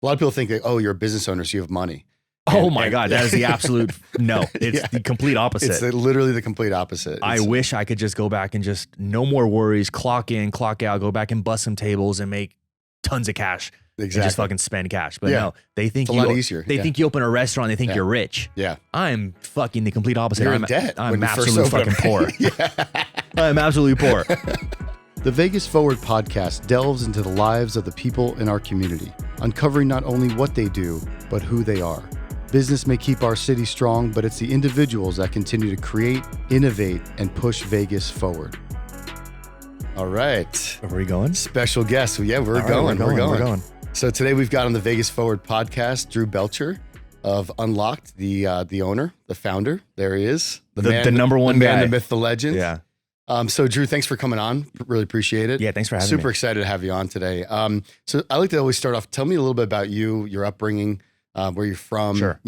A lot of people think that, oh, you're a business owner, so you have money. Oh my God, that is the absolute, no, it's the complete opposite. It's literally the complete opposite. I wish I could just go back and just no more worries, clock in, clock out, go back and bust some tables and make tons of cash. Exactly. And just fucking spend cash. But no, they think it's a lot easier. They think you open a restaurant, they think you're rich. Yeah. I'm fucking the complete opposite. You're in debt. I'm absolutely fucking poor. I'm absolutely poor. The Vegas Forward podcast delves into the lives of the people in our community, uncovering not only what they do, but who they are. Business may keep our city strong, but it's the individuals that continue to create, innovate, and push Vegas forward. All right. Are we going? Special guest. Yeah, we're going. So today we've got on the Vegas Forward podcast, Drew Belcher of UNLOKT, the owner, the founder. There he is. The number one guy. The man, the myth, the legend. Yeah. So Drew, thanks for coming on. Really appreciate it. Yeah, thanks for having me. Super excited to have you on today. So I like to always start off, tell me a little bit about you, your upbringing, where you're from, Sure.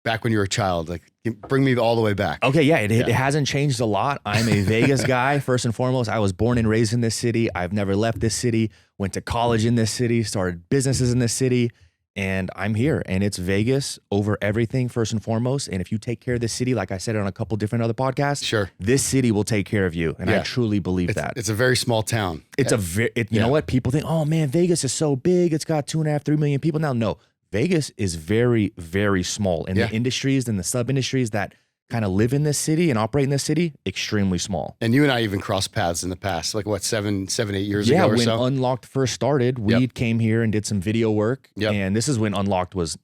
Back when you were a child, like bring me all the way back. Okay, yeah, it hasn't changed a lot. I'm a Vegas guy, first and foremost. I was born and raised in this city. I've never left this city, went to college in this city, started businesses in this city, and I'm here. And it's Vegas over everything, first and foremost. And if you take care of this city, like I said on a couple different other podcasts, sure, this city will take care of you. And I truly believe that. It's a very small town. It's you know what? People think, oh man, Vegas is so big. It's got 2.5, 3 million people. Now, no. Vegas is very, very small. And the industries and the sub-industries that kind of live in this city and operate in this city, extremely small. And you and I even crossed paths in the past, like what, 7, 8 years ago or so? Yeah, when UNLOKT first started, we came here and did some video work. And this is when UNLOKT was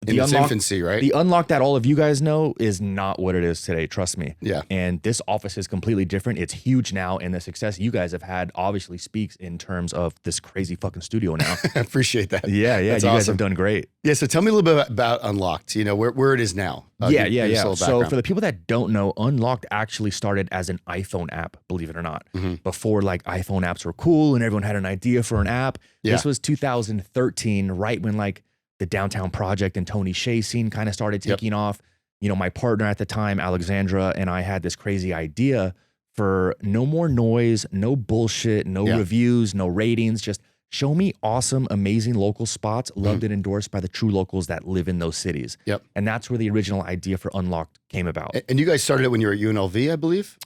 in its infancy, right? The UNLOKT that all of you guys know is not what it is today, trust me. Yeah. And this office is completely different. It's huge now, and the success you guys have had obviously speaks in terms of this crazy fucking studio now. I appreciate that. Yeah, you guys have done great. Yeah, so tell me a little bit about UNLOKT, where it is now. Yeah. So for the people that don't know, UNLOKT actually started as an iPhone app, believe it or not. Mm-hmm. Before like iPhone apps were cool and everyone had an idea for an app. Yeah. This was 2013, right when like the Downtown Project and Tony Hsieh scene kind of started taking off. My partner at the time, Alexandra, and I had this crazy idea for no more noise, no bullshit, no reviews, no ratings, just show me awesome, amazing local spots, loved and endorsed by the true locals that live in those cities. Yep. And that's where the original idea for UNLOKT came about. And you guys started it when you were at UNLV, I believe?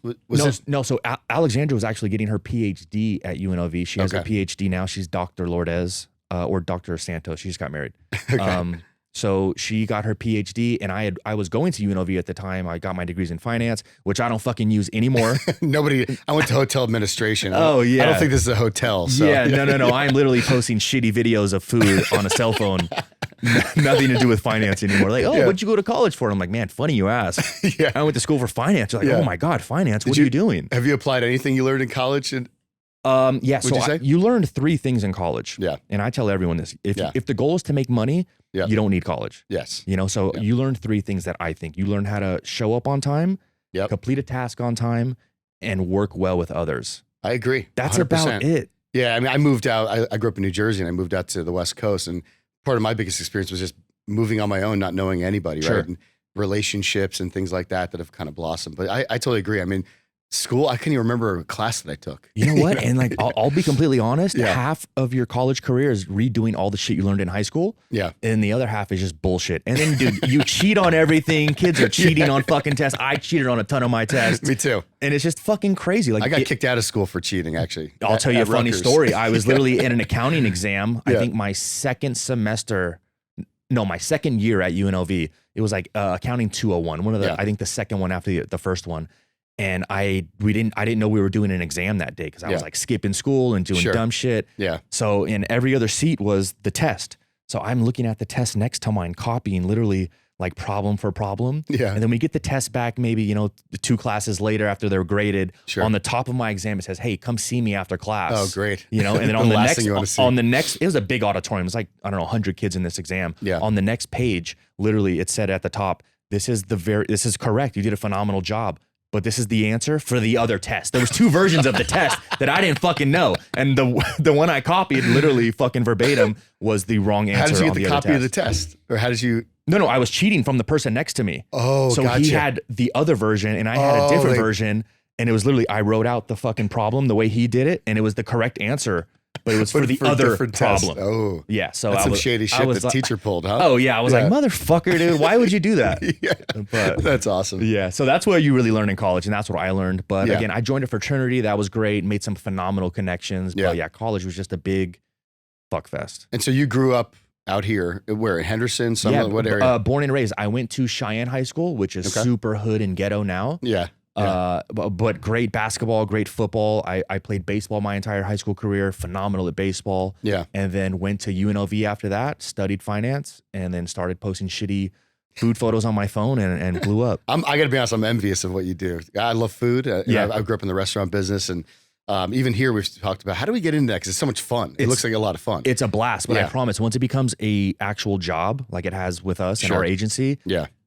No. So Alexandra was actually getting her PhD at UNLV. She has a PhD now. She's Dr. Lourdes. Or Dr. Santos. She just got married. Okay. So she got her PhD, and I was going to UNLV at the time. I got my degrees in finance, which I don't fucking use anymore. I went to hotel administration. Oh yeah. I don't think this is a hotel. So. Yeah, no. I'm literally posting shitty videos of food on a cell phone. Nothing to do with finance anymore. Like, what'd you go to college for? I'm like, man, funny you ask. I went to school for finance. You're like, oh my God, finance. What are you doing? Have you applied anything you learned in college? You learned 3 things in college. Yeah. And I tell everyone this, if the goal is to make money, you don't need college. Yes. You learn 3 things that I think. You learn how to show up on time, complete a task on time, and work well with others. I agree. That's 100%. about it. Yeah. I mean, I moved out, I grew up in New Jersey and I moved out to the West Coast, and part of my biggest experience was just moving on my own, not knowing anybody, right? And relationships and things like that have kind of blossomed. But I totally agree. I mean, school, I can't even remember a class that I took. You know what? And like, I'll be completely honest. Half of your college career is redoing all the shit you learned in high school. Yeah. And the other half is just bullshit. And then, dude, you cheat on everything. Kids are cheating on fucking tests. I cheated on a ton of my tests. Me too. And it's just fucking crazy. Like, I got kicked out of school for cheating, actually. I'll tell you a funny story. I was literally in an accounting exam. I think my second year at UNLV. It was like accounting 201. One of the, I think the second one after the first one. And I didn't know we were doing an exam that day because I was like skipping school and doing dumb shit. Yeah. So in every other seat was the test. So I'm looking at the test next to mine, copying literally like problem for problem. Yeah. And then we get the test back maybe, 2 classes later after they're graded. Sure. On the top of my exam, it says, hey, come see me after class. Oh, great. And then on the next, it was a big auditorium. It was like, I don't know, 100 kids in this exam. Yeah. On the next page, literally it said at the top, this is correct. You did a phenomenal job. But this is the answer for the other test. There was 2 versions of the test that I didn't fucking know. And the one I copied literally fucking verbatim was the wrong answer. How did you get the copy of the test? Or how did you? No, I was cheating from the person next to me. Oh, so gotcha. He had the other version and I had a different version. And it was literally, I wrote out the fucking problem the way he did it. And it was the correct answer. but it was for the other problem. Tests. Oh, yeah. So that's some shady shit the teacher pulled, huh? Oh yeah, I was like, motherfucker, dude, why would you do that? But that's awesome. Yeah, so that's what you really learn in college, and that's what I learned. But again, I joined a fraternity that was great, made some phenomenal connections. But yeah, college was just a big fuck fest. And so you grew up out here, where, in Henderson? What area? Born and raised. I went to Cheyenne High School, which is super hood and ghetto now. Yeah. But great basketball, great football. I played baseball my entire high school career, phenomenal at baseball. Yeah. And then went to UNLV after that, studied finance, and then started posting shitty food photos on my phone and blew up. I got to be honest, I'm envious of what you do. I love food. I grew up in the restaurant business, and even here we've talked about how do we get into that, because it's so much fun. It looks like a lot of fun. It's a blast, but I promise once it becomes a actual job like it has with us and our agency,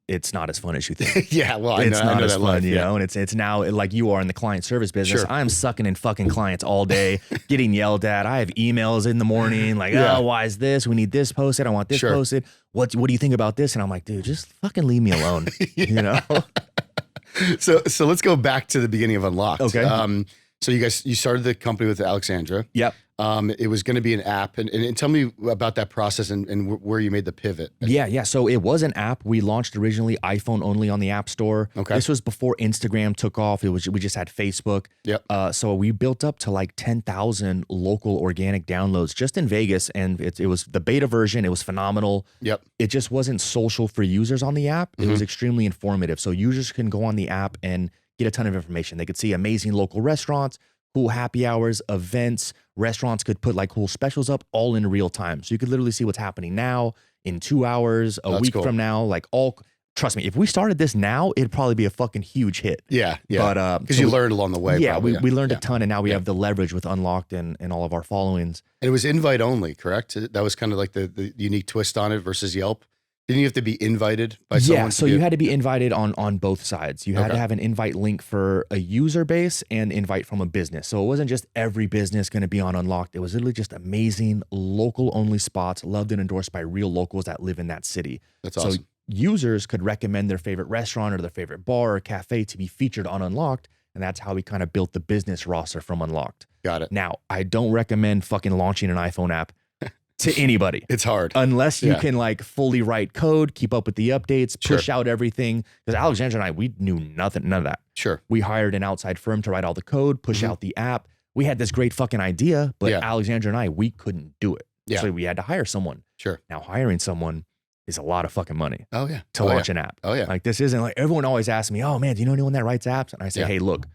it's not as fun as you think. Yeah, well, I it's know, not as that fun, life, you know. And it's now like you are in the client service business. I'm sucking in fucking clients all day, getting yelled at. I have emails in the morning like, oh, why is this? We need this posted. I want this posted. What do you think about this? And I'm like, dude, just fucking leave me alone. You know. So let's go back to the beginning of Unlocked. Okay. So you started the company with Alexandra. Yep. It was going to be an app, and tell me about that process and where you made the pivot. Yeah. So it was an app. We launched originally iPhone only on the App Store. Okay. This was before Instagram took off. We just had Facebook. Yep. So we built up to like 10,000 local organic downloads just in Vegas, and it was the beta version. It was phenomenal. Yep. It just wasn't social for users on the app. It was extremely informative. So users can go on the app and get a ton of information. They could see amazing local restaurants, cool happy hours, events. Restaurants could put like cool specials up all in real time. So you could literally see what's happening now in 2 hours, a week from now, like trust me, if we started this now, it'd probably be a fucking huge hit. Yeah. But because you learned along the way. Yeah, we learned a ton, and now we have the leverage with Unlocked and all of our followings. And it was invite only, correct? That was kind of like the unique twist on it versus Yelp. Didn't you have to be invited by someone? Yeah, so you had to be invited on both sides. You had to have an invite link for a user base and invite from a business. So it wasn't just every business going to be on Unlocked. It was literally just amazing local only spots, loved and endorsed by real locals that live in that city. That's awesome. So users could recommend their favorite restaurant or their favorite bar or cafe to be featured on Unlocked. And that's how we kind of built the business roster from Unlocked. Got it. Now, I don't recommend fucking launching an iPhone app to anybody. It's hard. Unless you can like fully write code, keep up with the updates, push out everything. Because Alexandra and I, we knew none of that. Sure. We hired an outside firm to write all the code, push out the app. We had this great fucking idea, but Alexandra and I, we couldn't do it. Yeah. So we had to hire someone. Sure. Now hiring someone is a lot of fucking money. Oh yeah. To launch an app. Oh yeah. Like this isn't like, everyone always asks me, oh man, do you know anyone that writes apps? And I say, hey, look,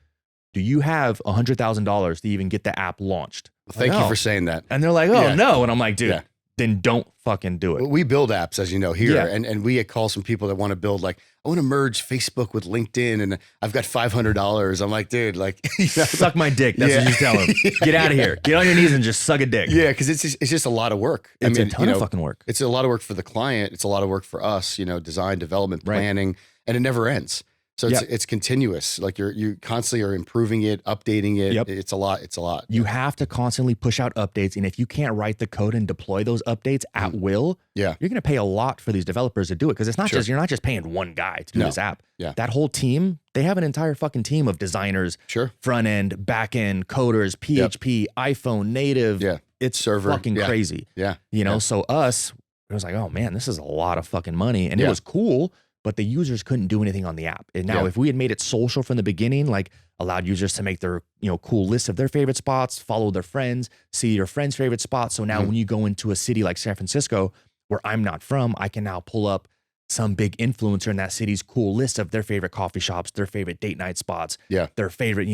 do you have $100,000 to even get the app launched? Well, thank you for saying that. And they're like, oh no. And I'm like, dude, then don't fucking do it. Well, we build apps, as you know, here. And we call some people that want to build, like, I want to merge Facebook with LinkedIn, and I've got $500. I'm like, dude, like, suck my dick. That's what you tell them. Get out of here. Get on your knees and just suck a dick. Yeah, because it's just a lot of work. It's a ton of fucking work. It's a lot of work for the client. It's a lot of work for us, design, development, planning, and it never ends. So it's continuous. Like you constantly are improving it, updating it. Yep. It's a lot. You have to constantly push out updates. And if you can't write the code and deploy those updates at will, you're going to pay a lot for these developers to do it. Because it's not you're not just paying one guy to do this app. Yeah. That whole team, they have an entire fucking team of designers, front end, back end, coders, PHP, iPhone, native. Yeah. It's server fucking crazy. Yeah. So it was like, oh man, this is a lot of fucking money. And it was cool. But the users couldn't do anything on the app. And now if we had made it social from the beginning, like allowed users to make their, cool list of their favorite spots, follow their friends, see your friends' favorite spots. So now when you go into a city like San Francisco, where I'm not from, I can now pull up some big influencer in that city's cool list of their favorite coffee shops, their favorite date night spots, their favorite,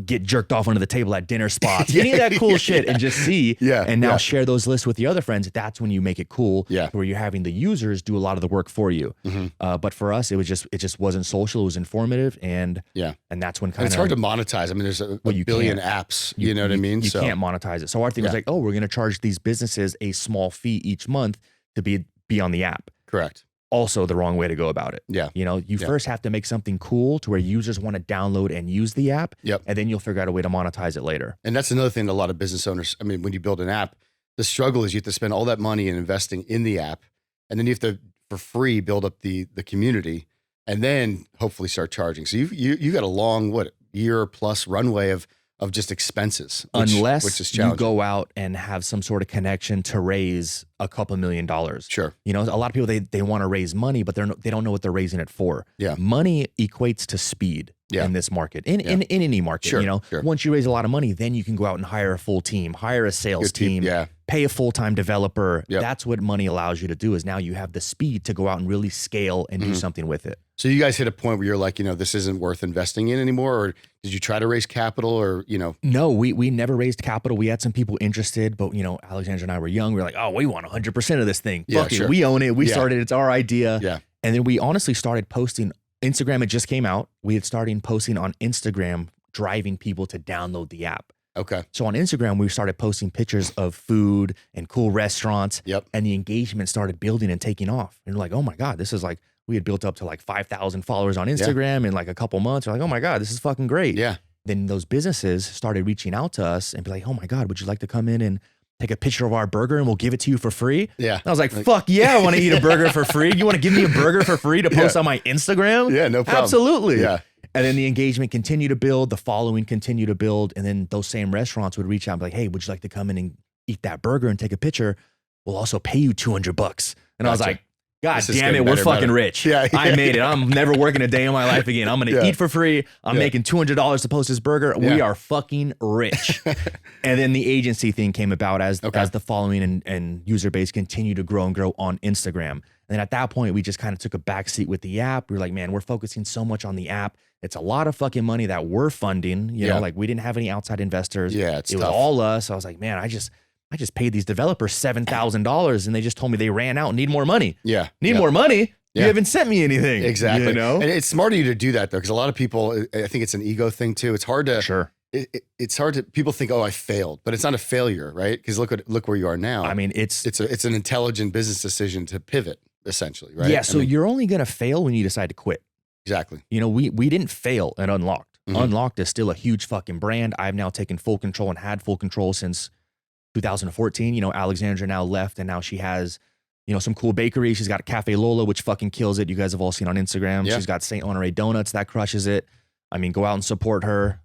get jerked off under the table at dinner spots, any of that cool shit, and just see, and now share those lists with the other friends. That's when you make it cool, where you're having the users do a lot of the work for you. But for us, it just wasn't social. It was informative, and that's when it's hard to monetize. I mean, there's a billion apps. You know what I mean? You can't monetize it. So our thing was like, oh, we're going to charge these businesses a small fee each month to be on the app. Correct. Also the wrong way to go about it. Yeah. You first have to make something cool to where users want to download and use the app. Yep. And then you'll figure out a way to monetize it later. And that's another thing that a lot of business owners, I mean, when you build an app, the struggle is you have to spend all that money in investing in the app. And then you have to, for free, build up the community and then hopefully start charging. So you got a long, year plus runway of of just expenses, unless you go out and have some sort of connection to raise a couple $1 million. Sure. You know, a lot of people, they want to raise money, but they don't know what they're raising it for. Yeah. Money equates to speed in this market, in any market. Sure. You know, once you raise a lot of money, then you can go out and hire a full team, hire a sales team, pay a full-time developer. Yep. That's what money allows you to do, is now you have the speed to go out and really scale and do something with it. So you guys hit a point where you're like, you know, this isn't worth investing in anymore, or did you try to raise capital, or, you know? No, we never raised capital. We had some people interested, but, you know, Alexandra and I were young. We were like, oh, we want 100% of this thing. Fuck it. We own it. We started. It's our idea. Yeah. And then we honestly started posting. Instagram, it just came out. We had started posting on Instagram, driving people to download the app. Okay. So on Instagram, we started posting pictures of food and cool restaurants. Yep. And the engagement started building and taking off. And we're like, oh my God, this is like, we had built up to like 5,000 followers on Instagram in like a couple months. We're like, oh my God, this is fucking great. Yeah. Then those businesses started reaching out to us and be like, oh my God, would you like to come in and take a picture of our burger and we'll give it to you for free? Yeah. And I was like, fuck yeah, I want to eat a burger for free. You want to give me a burger for free to post on my Instagram? Yeah, no problem. Absolutely. Yeah. And then the engagement continued to build, the following continued to build. And then those same restaurants would reach out and be like, hey, would you like to come in and eat that burger and take a picture? We'll also pay you $200. And I was like, God damn it, we're fucking rich. Yeah, I made it. I'm never working a day in my life again. I'm going to eat for free. I'm making $200 to post this burger. We are fucking rich. And then the agency thing came about as the following and user base continued to grow and grow on Instagram. And then at that point, we just kind of took a back seat with the app. We were like, man, we're focusing so much on the app. It's a lot of fucking money that we're funding. You know, like we didn't have any outside investors. Yeah, it was all us. I was like, man, I just paid these developers $7,000 and they just told me they ran out and need more money. Yeah. Need more money? You haven't sent me anything. Exactly. You know? And it's smart of you to do that though, because a lot of people, I think it's an ego thing too. It's hard to, it's hard to, people think, oh, I failed, but it's not a failure, right? Because look where you are now. I mean, it's an intelligent business decision to pivot essentially, right? Yeah. So you're only going to fail when you decide to quit. Exactly. You know, we didn't fail at UNLOKT. UNLOKT is still a huge fucking brand. I've now taken full control and had full control since 2014. You know, Alexandra now left and now she has, you know, some cool bakery. She's got Cafe Lola, which fucking kills it. You guys have all seen on Instagram. She's got St. Honoré Donuts that crushes it. I mean, go out and support her.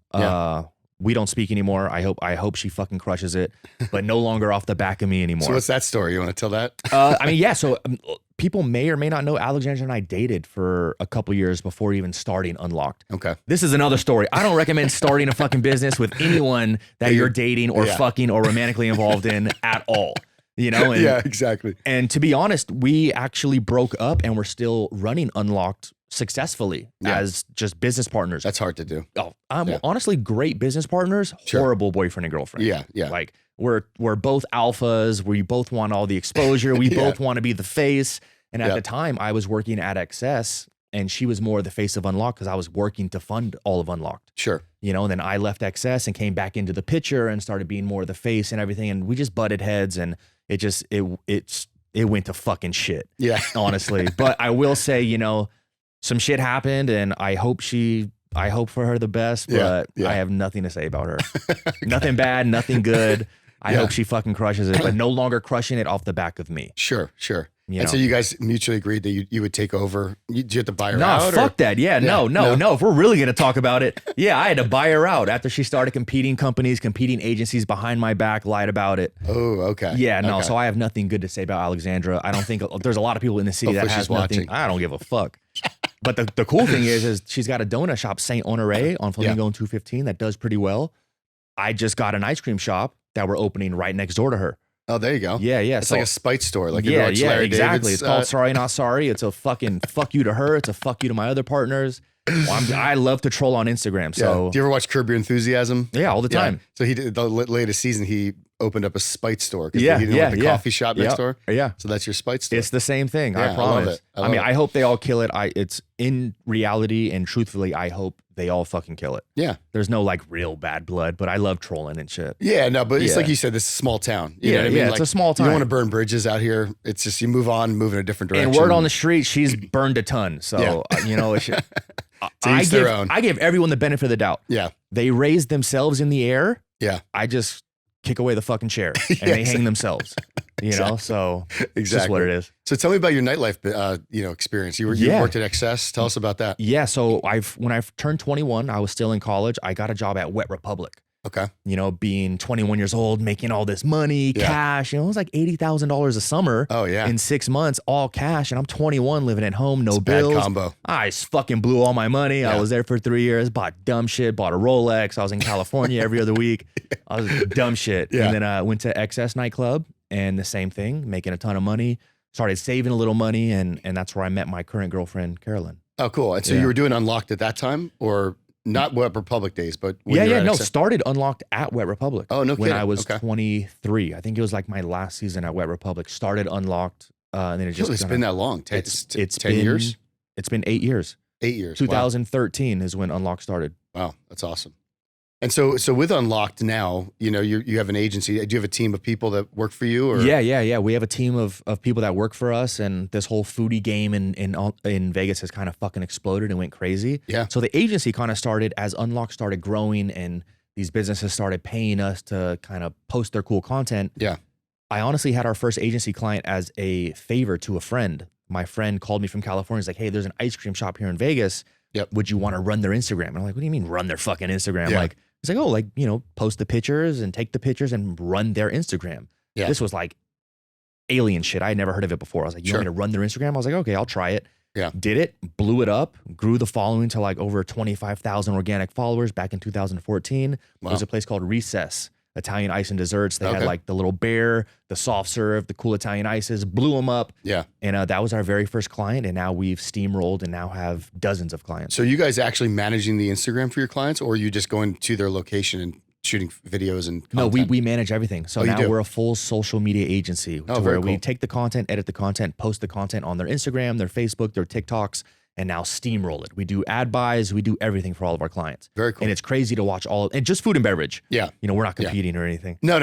We don't speak anymore. I hope she fucking crushes it, but no longer off the back of me anymore. So what's that story? You want to tell that? I mean, yeah. So people may or may not know Alexandra and I dated for a couple years before even starting UNLOKT. Okay. This is another story. I don't recommend starting a fucking business with anyone that you're dating or fucking or romantically involved in at all. You know? And, yeah, exactly. And to be honest, we actually broke up and we're still running UNLOKT successfully as just business partners. That's hard to do. Oh, honestly, great business partners, horrible boyfriend and girlfriend. Yeah, yeah. Like we're both alphas. We both want all the exposure. We both want to be the face. And at the time, I was working at XS, and she was more the face of UNLOKT because I was working to fund all of UNLOKT. Sure. You know, and then I left XS and came back into the picture and started being more the face and everything. And we just butted heads, and it went to fucking shit. Yeah. Honestly. But I will say, you know, some shit happened, and I hope for her the best, but I have nothing to say about her. Nothing bad, nothing good. I hope she fucking crushes it, but no longer crushing it off the back of me. Sure. So you guys mutually agreed that you would take over. Did you have to buy her out? No, fuck that. Yeah, no. If we're really going to talk about it, I had to buy her out after she started competing agencies behind my back, lied about it. Oh, okay. Yeah, no. Okay. So I have nothing good to say about Alexandra. I don't think there's a lot of people in the city that has nothing. Watching. I don't give a fuck. But the cool thing is she's got a donut shop, St. Honoré on Flamingo and 215 that does pretty well. I just got an ice cream shop that we're opening right next door to her. Oh, there you go. Yeah. It's like a spite store. Like Larry exactly. David's, it's called Sorry Not Sorry. It's a fucking fuck you to her. It's a fuck you to my other partners. I love to troll on Instagram. So do you ever watch Curb Your Enthusiasm? Yeah, all the time. So he did the latest season. He opened up a spite store. He didn't want the coffee shop next door. Yeah. So that's your spite store. It's the same thing. I promise. I mean, I hope they all kill it. It's in reality and truthfully, I hope they all fucking kill it. Yeah. There's no like real bad blood, but I love trolling and shit. Yeah, no, but it's like you said, this is a small town. You know what I mean? It's a small town. You don't want to burn bridges out here. It's just you move in a different direction. And word on the street, she's burned a ton. So, you know, I give everyone the benefit of the doubt. Yeah. They raise themselves in the air. Yeah. I just kick away the fucking chair and they hang themselves. You know, so it's just what it is. So tell me about your nightlife, experience. You worked at XS. Tell us about that. Yeah. So when I turned 21, I was still in college. I got a job at Wet Republic. Okay. You know, being 21 years old, making all this money, cash. You know, it was like $80,000 a summer. Oh yeah. In 6 months, all cash, and I'm 21, living at home, no it's bills. Bad combo. I just fucking blew all my money. I was there for 3 years, bought dumb shit, bought a Rolex. I was in California every other week. I was dumb shit. And then I went to XS nightclub, and the same thing, making a ton of money. Started saving a little money, and that's where I met my current girlfriend, Carolyn. Oh, cool. And so you were doing UNLOKT at that time, or not Wet Republic days, but when no, started UNLOKT at Wet Republic. Oh, no kidding. When I was 23. I think it was like my last season at Wet Republic. Started UNLOKT, and then it just... It's been that long. It's 10 been, years? It's been 8 years. 8 years. 2013 is when UNLOKT started. Wow, that's awesome. And so with UNLOKT now, you know, you have an agency. Do you have a team of people that work for you? Or? Yeah. We have a team of people that work for us, and this whole foodie game in Vegas has kind of fucking exploded and went crazy. Yeah. So the agency kind of started as UNLOKT started growing, and these businesses started paying us to kind of post their cool content. Yeah. I honestly had our first agency client as a favor to a friend. My friend called me from California. He's like, hey, there's an ice cream shop here in Vegas. Yep. Would you want to run their Instagram? And I'm like, what do you mean run their fucking Instagram? Like, he's like, oh, like, you know, post the pictures and take the pictures and run their Instagram. Yeah. This was like alien shit. I had never heard of it before. I was like, you want me to run their Instagram? I was like, okay, I'll try it. Yeah. Did it, blew it up, grew the following to like over 25,000 organic followers back in 2014. Wow. There was a place called Recess, Italian ice and desserts. They had like the little bear, the soft serve, the cool Italian ices, blew them up. Yeah. And that was our very first client. And now we've steamrolled and now have dozens of clients. So you guys actually managing the Instagram for your clients, or are you just going to their location and shooting videos and content? No, we manage everything. So now we're a full social media agency to where we take the content, edit the content, post the content on their Instagram, their Facebook, their TikToks, and now steamroll it. We do ad buys. We do everything for all of our clients. Very cool. And it's crazy to watch and just food and beverage. Yeah. You know, we're not competing or anything. No.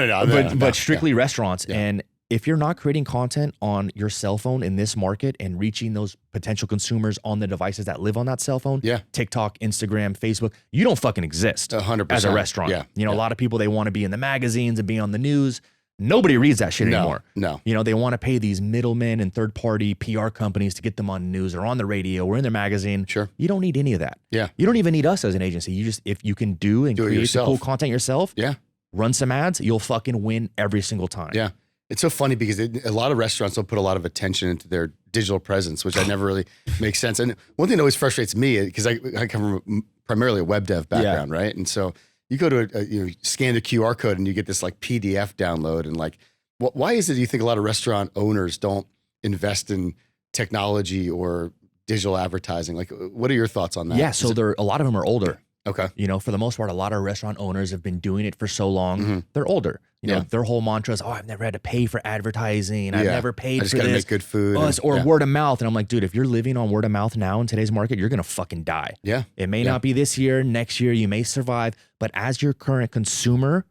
But strictly restaurants. Yeah. And if you're not creating content on your cell phone in this market and reaching those potential consumers on the devices that live on that cell phone, TikTok, Instagram, Facebook, you don't fucking exist 100%. As a restaurant. Yeah. You know, a lot of people, they want to be in the magazines and be on the news. Nobody reads that shit anymore. No. You know, they want to pay these middlemen and third-party PR companies to get them on news or on the radio or in their magazine. Sure. You don't need any of that. Yeah. You don't even need us as an agency. You just, if you can create the cool content yourself, run some ads, you'll fucking win every single time. Yeah. It's so funny because a lot of restaurants don't put a lot of attention into their digital presence, which I never really makes sense. And one thing that always frustrates me, because I come from primarily a web dev background, right? And so you go to you scan the QR code and you get this like PDF download, and like, why is it you think a lot of restaurant owners don't invest in technology or digital advertising? Like, what are your thoughts on that? Yeah, so a lot of them are older. Okay. You know, for the most part, a lot of restaurant owners have been doing it for so long. They're older. You know, their whole mantra is, oh, I've never had to pay for advertising. I've never paid for this. I just gotta make good food. Or word of mouth. And I'm like, dude, if you're living on word of mouth now in today's market, you're going to fucking die. Yeah. It may not be this year, next year, you may survive. But as your current consumer,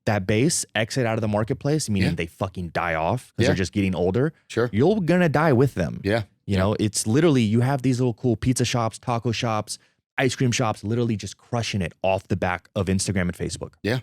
that base exit out of the marketplace, meaning they fucking die off because they're just getting older. Sure. You're going to die with them. Yeah. You know, it's literally, you have these little cool pizza shops, taco shops, ice cream shops, literally just crushing it off the back of Instagram and Facebook. Yeah.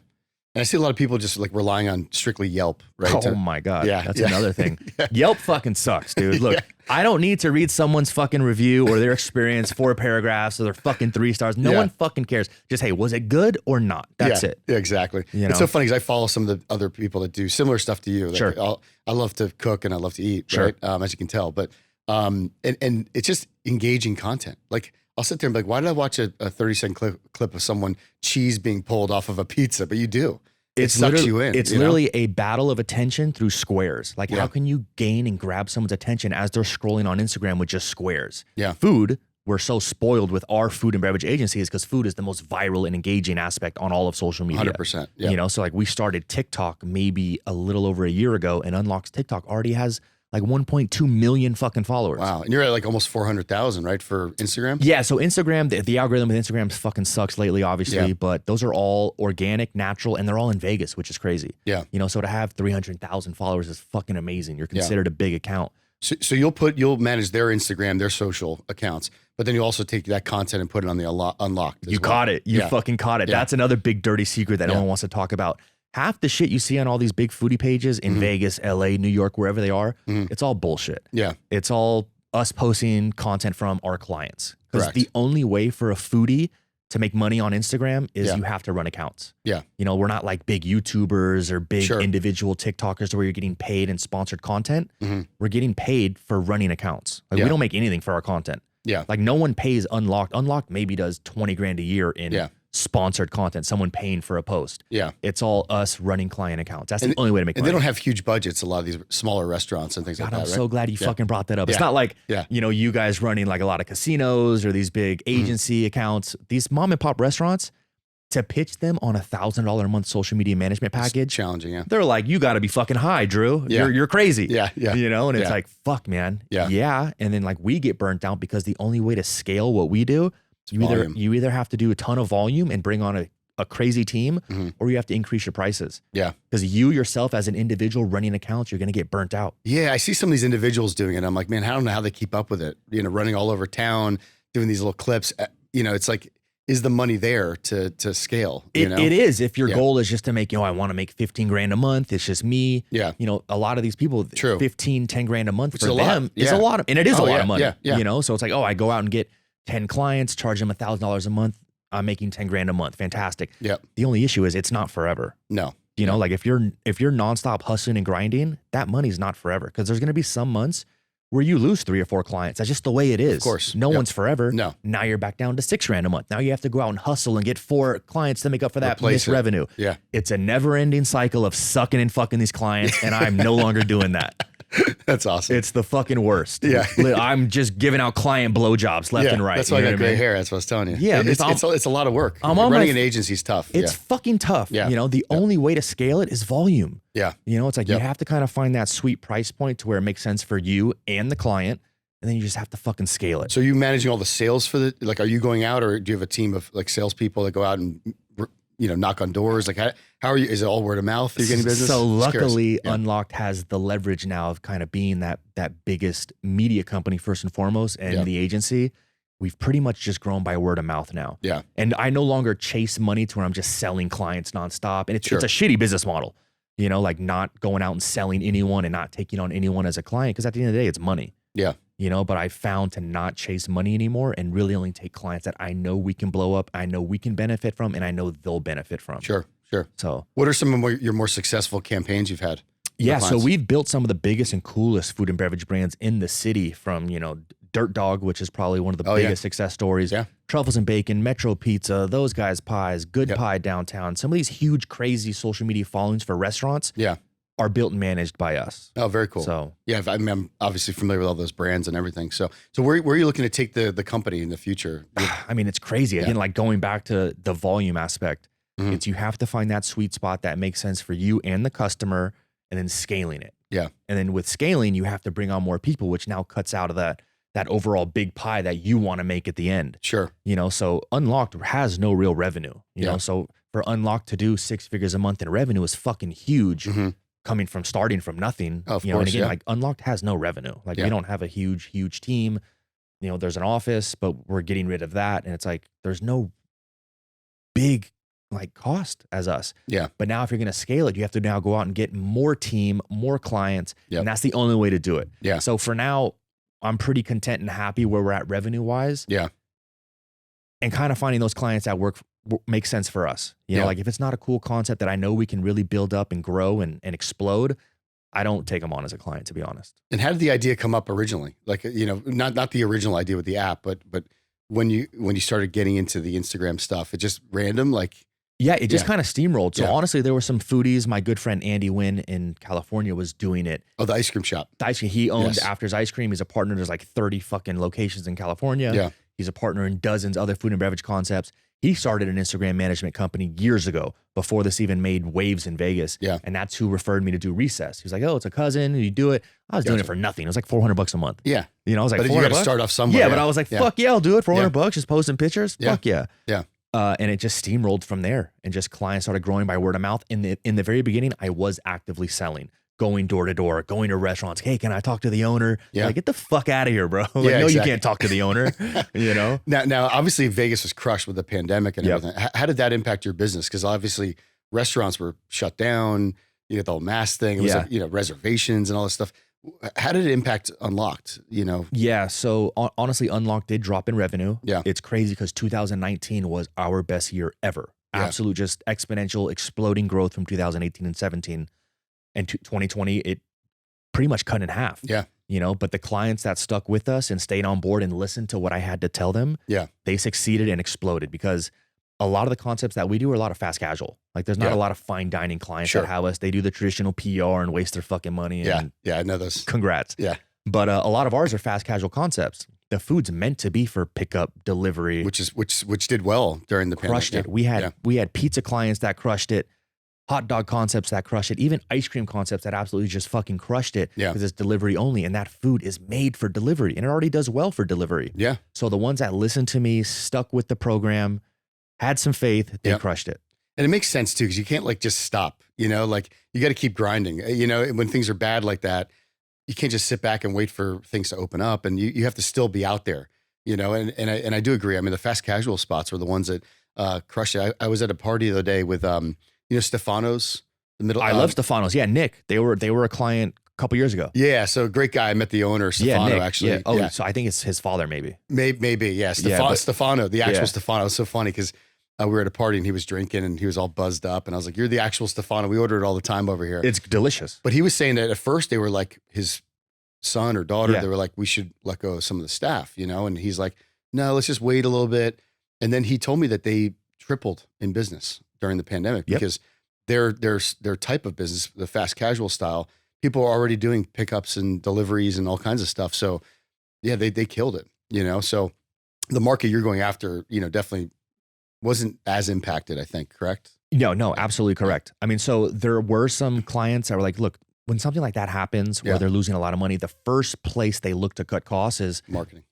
And I see a lot of people just like relying on strictly Yelp, right? Oh my God. That's another thing. Yelp fucking sucks, dude. Look, I don't need to read someone's fucking review or their experience, 4 paragraphs or their fucking 3 stars. No one fucking cares. Just, hey, was it good or not? That's it. Yeah, exactly. It's so funny because I follow some of the other people that do similar stuff to you. Like, sure. I love to cook and I love to eat, sure. right? As you can tell. But and it's just engaging content. Like, I'll sit there and be like, why did I watch a 30-second clip of someone cheese being pulled off of a pizza? But you do. It sucks you in. It's literally a battle of attention through squares. Like, how can you gain and grab someone's attention as they're scrolling on Instagram with just squares? Yeah. Food, we're so spoiled with our food and beverage agencies because food is the most viral and engaging aspect on all of social media. 100%. Yeah. You know, so like we started TikTok maybe a little over a year ago, and UNLOKT's TikTok already has like 1.2 million fucking followers. Wow. And you're at like almost 400,000, right, for Instagram? Yeah. So Instagram, the algorithm with Instagram fucking sucks lately, obviously, but those are all organic, natural, and they're all in Vegas, which is crazy. Yeah. You know, so to have 300,000 followers is fucking amazing. You're considered a big account. So you'll manage their Instagram, their social accounts, but then you also take that content and put it on the UNLOKT. You caught it. You fucking caught it. Yeah. That's another big dirty secret that no one wants to talk about. Half the shit you see on all these big foodie pages in Vegas, LA, New York, wherever they are, it's all bullshit. Yeah. It's all us posting content from our clients. Because Correct. the only way for a foodie to make money on Instagram is you have to run accounts. Yeah. You know, we're not like big YouTubers or big individual TikTokers where you're getting paid in sponsored content. We're getting paid for running accounts. Like we don't make anything for our content. Yeah. Like no one pays UNLOKT. UNLOKT maybe does 20 grand a year in sponsored content, someone paying for a post. Yeah. It's all us running client accounts. That's the only way to make money. And they don't have huge budgets, a lot of these smaller restaurants and things like that, I'm so glad you fucking brought that up. It's not like, you know, you guys running like a lot of casinos or these big agency accounts. These mom and pop restaurants, to pitch them on $1,000 a month social media management package. It's challenging, They're like, you got to be fucking high, Drew. You're crazy. Yeah. You know, and it's like, fuck, man. Yeah. And then like we get burnt out because the only way to scale what we do, you either have to do a ton of volume and bring on a crazy team, or you have to increase your prices. Yeah. Because you yourself as an individual running accounts, you're going to get burnt out. Yeah. I see some of these individuals doing it. I'm like, man, I don't know how they keep up with it. You know, running all over town, doing these little clips. You know, it's like, is the money there to scale? You know? It is. If your goal is just to make, you know, I want to make 15 grand a month. It's just me. Yeah. You know, a lot of these people, 15, 10 grand a month Which for them is a lot. And it is a lot of money, you know? So it's like, oh, I go out and get 10 clients, charge them $1,000 a month. I'm making 10 grand a month. Fantastic. Yep. The only issue is it's not forever. No. You know, like if you're nonstop hustling and grinding, that money's not forever. Because there's going to be some months where you lose 3 or 4 clients. That's just the way it is. Of course. No one's forever. No. Now you're back down to 6 grand a month. Now you have to go out and hustle and get 4 clients to make up for that missed revenue. Yeah. It's a never ending cycle of sucking and fucking these clients. And I'm no longer doing that. That's awesome. It's the fucking worst. Yeah. I'm just giving out client blowjobs left and right. That's why I got gray hair. That's what I was telling you. Yeah. It's a lot of work. Running an agency is tough. It's fucking tough. Yeah. You know, the only way to scale it is volume. Yeah. You know, it's like you have to kind of find that sweet price point to where it makes sense for you and the client. And then you just have to fucking scale it. So are you managing all the sales for like, are you going out or do you have a team of like salespeople that go out and, you know, knock on doors? Like how are you, is it all word of mouth? Are you getting business? So luckily UNLOKT has the leverage now of kind of being that biggest media company first and foremost and the agency. We've pretty much just grown by word of mouth now. Yeah. And I no longer chase money to where I'm just selling clients nonstop. And it's a shitty business model, you know, like not going out and selling anyone and not taking on anyone as a client. Cause at the end of the day, it's money. Yeah. You know, but I found to not chase money anymore and really only take clients that I know we can blow up, I know we can benefit from, and I know they'll benefit from. Sure. So what are some of your more successful campaigns you've had? Yeah, so we've built some of the biggest and coolest food and beverage brands in the city from, you know, Dirt Dog, which is probably one of the biggest success stories. Yeah. Truffles and Bacon, Metro Pizza, Those Guys Pies, Good Pie Downtown. Some of these huge, crazy social media followings for restaurants. Yeah. Are built and managed by us. Oh, very cool. So yeah, I mean, I'm obviously familiar with all those brands and everything. So where are you looking to take the company in the future? I mean, it's crazy. Again, like going back to the volume aspect, it's you have to find that sweet spot that makes sense for you and the customer, and then scaling it. Yeah. And then with scaling, you have to bring on more people, which now cuts out of that overall big pie that you want to make at the end. Sure. You know, so UNLOKT has no real revenue. You know, so for UNLOKT to do 6 figures a month in revenue is fucking huge. Coming from starting from nothing, of you know, course, and again, like UNLOKT has no revenue. Like we don't have a huge team. You know, there's an office, but we're getting rid of that. And it's like, there's no big like cost as us. Yeah. But now if you're going to scale it, you have to now go out and get more team, more clients. And that's the only way to do it. Yeah. So for now, I'm pretty content and happy where we're at revenue wise. Yeah. And kind of finding those clients that makes sense for us. You know, like if it's not a cool concept that I know we can really build up and grow and explode, I don't take them on as a client, to be honest. And how did the idea come up originally? Like, you know, not the original idea with the app, but when you started getting into the Instagram stuff, it just random, like. Yeah, it just kind of steamrolled. So honestly, there were some foodies. My good friend Andy Wynn in California was doing it. Oh, the ice cream shop. The ice cream. He owned After's Ice Cream. He's a partner. There's like 30 fucking locations in California. Yeah. He's a partner in dozens other food and beverage concepts. He started an Instagram management company years ago before this even made waves in Vegas. Yeah. And that's who referred me to do Recess. He was like, oh, it's a cousin. You do it. I was doing it for nothing. It was like $400 a month. Yeah. You know, I was like, but you got to start off somewhere. Yeah, but I was like, fuck yeah, I'll do it. $400, just posting pictures. Yeah. Fuck yeah. Yeah. And it just steamrolled from there, and just clients started growing by word of mouth. In the very beginning, I was actively selling, going door to door, going to restaurants. Hey, can I talk to the owner? Yeah. Like, get the fuck out of here, bro. Like, no, you can't talk to the owner. You know. Now, obviously, Vegas was crushed with the pandemic and everything. How did that impact your business? Because obviously, restaurants were shut down. You know, the whole mask thing. It was like, you know, reservations and all this stuff. How did it impact UNLOKT? You know? Yeah. So honestly, UNLOKT did drop in revenue. Yeah. It's crazy because 2019 was our best year ever. Yeah. Absolute just exponential exploding growth from 2018 and 17. And 2020, it pretty much cut in half. Yeah. You know, but the clients that stuck with us and stayed on board and listened to what I had to tell them, yeah, they succeeded and exploded, because a lot of the concepts that we do are a lot of fast casual. Like there's not a lot of fine dining clients that have us. They do the traditional PR and waste their fucking money. And yeah, I know those. Congrats. Yeah. But a lot of ours are fast casual concepts. The food's meant to be for pickup, delivery. Which did well during the crushed pandemic. It. We had pizza clients that crushed it. Hot dog concepts that crushed it, even ice cream concepts that absolutely just fucking crushed it, because it's delivery only, and that food is made for delivery, and it already does well for delivery. Yeah. So the ones that listened to me, stuck with the program, had some faith, they crushed it. And it makes sense too, because you can't like just stop, you know, like you got to keep grinding. You know, when things are bad like that, you can't just sit back and wait for things to open up, and you have to still be out there, you know, and I do agree. I mean, the fast casual spots were the ones that crushed it. I was at a party the other day with, you know, Stefano's, the middle. I love Stefano's. Yeah, Nick. They were a client a couple years ago. Yeah, so great guy. I met the owner, Stefano, actually. Yeah. Oh, so I think it's his father, maybe. Maybe, yeah. Stefano, the actual Stefano. It was so funny because we were at a party and he was drinking and he was all buzzed up, and I was like, "You're the actual Stefano. We order it all the time over here. It's delicious." But he was saying that at first they were like his son or daughter. They were like, "We should let go of some of the staff," you know. And he's like, "No, let's just wait a little bit." And then he told me that they tripled in business during the pandemic because their type of business, the fast casual style, people are already doing pickups and deliveries and all kinds of stuff. So yeah, they killed it, you know. So the market you're going after, you know, definitely wasn't as impacted, I think, correct? No, absolutely correct. I mean, so there were some clients that were like, look, when something like that happens where they're losing a lot of money, the first place they look to cut costs is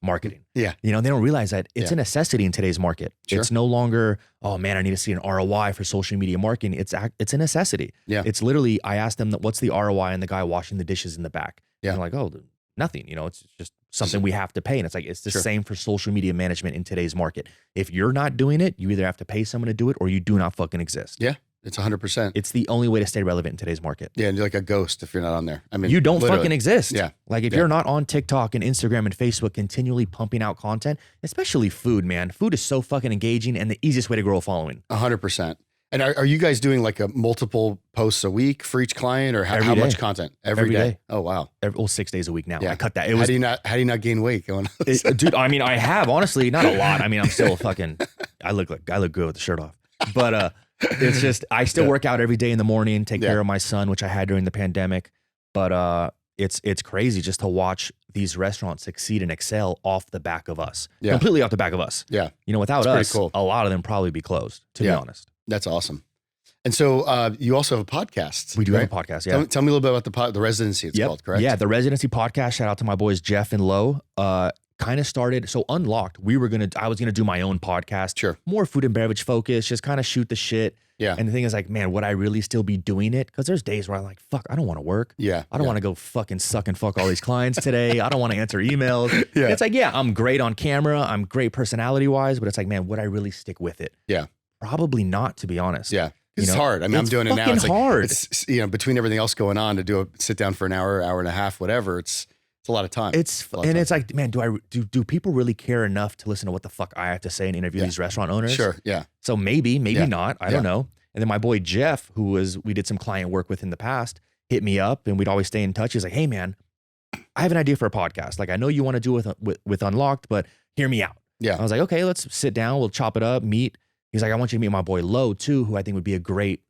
marketing. Yeah. You know, they don't realize that it's a necessity in today's market. Sure. It's no longer, oh man, I need to see an ROI for social media marketing. It's a necessity. Yeah. It's literally, I asked them, what's the ROI, and the guy washing the dishes in the back. Yeah. And they're like, oh, nothing. You know, it's just something we have to pay. And it's like, it's the same for social media management in today's market. If you're not doing it, you either have to pay someone to do it or you do not fucking exist. Yeah. It's 100%. It's the only way to stay relevant in today's market. Yeah, and you're like a ghost if you're not on there. I mean, you don't fucking exist. Yeah. Like if you're not on TikTok and Instagram and Facebook continually pumping out content, especially food, man. Food is so fucking engaging and the easiest way to grow a following. 100%. And are you guys doing like a multiple posts a week for each client, or how much content? Every day? Oh, wow. 6 days a week now. Yeah. I cut that. How do you not gain weight going on? Dude, I mean, I have, honestly, not a lot. I mean, I'm still fucking, I look good with the shirt off. But, it's just, I still work out every day in the morning, take care of my son, which I had during the pandemic. But it's crazy just to watch these restaurants succeed and excel off the back of us. Completely off the back of us. Yeah. You know, without us, a lot of them probably be closed, to be honest. That's awesome. And so you also have a podcast. We do have a podcast, yeah. Tell me a little bit about the residency it's called, correct? Yeah, the residency podcast. Shout out to my boys Jeff and Lo. Kind of started, so UNLOKT, I was gonna do my own podcast. Sure. More food and beverage focused, just kind of shoot the shit. Yeah. And the thing is like, man, would I really still be doing it? Because there's days where I'm like, fuck, I don't want to work. Yeah. I don't want to go fucking suck and fuck all these clients today. I don't want to answer emails. Yeah. It's like, yeah, I'm great on camera. I'm great personality wise, but it's like, man, would I really stick with it? Yeah. Probably not, to be honest. Yeah. It's hard. I mean, I'm doing it now. It's hard. It's, you know, between everything else going on, to sit down for an hour and a half, whatever, it's a lot of time. It's like, man, do people really care enough to listen to what the fuck I have to say and interview these restaurant owners? Sure. Yeah. So maybe not. I don't know. And then my boy Jeff, we did some client work with in the past, hit me up, and we'd always stay in touch. He's like, hey man, I have an idea for a podcast. Like, I know you want to do it with UNLOKT, but hear me out. Yeah. I was like, okay, let's sit down. We'll chop it up, meet. He's like, I want you to meet my boy Lo too, who I think would be a great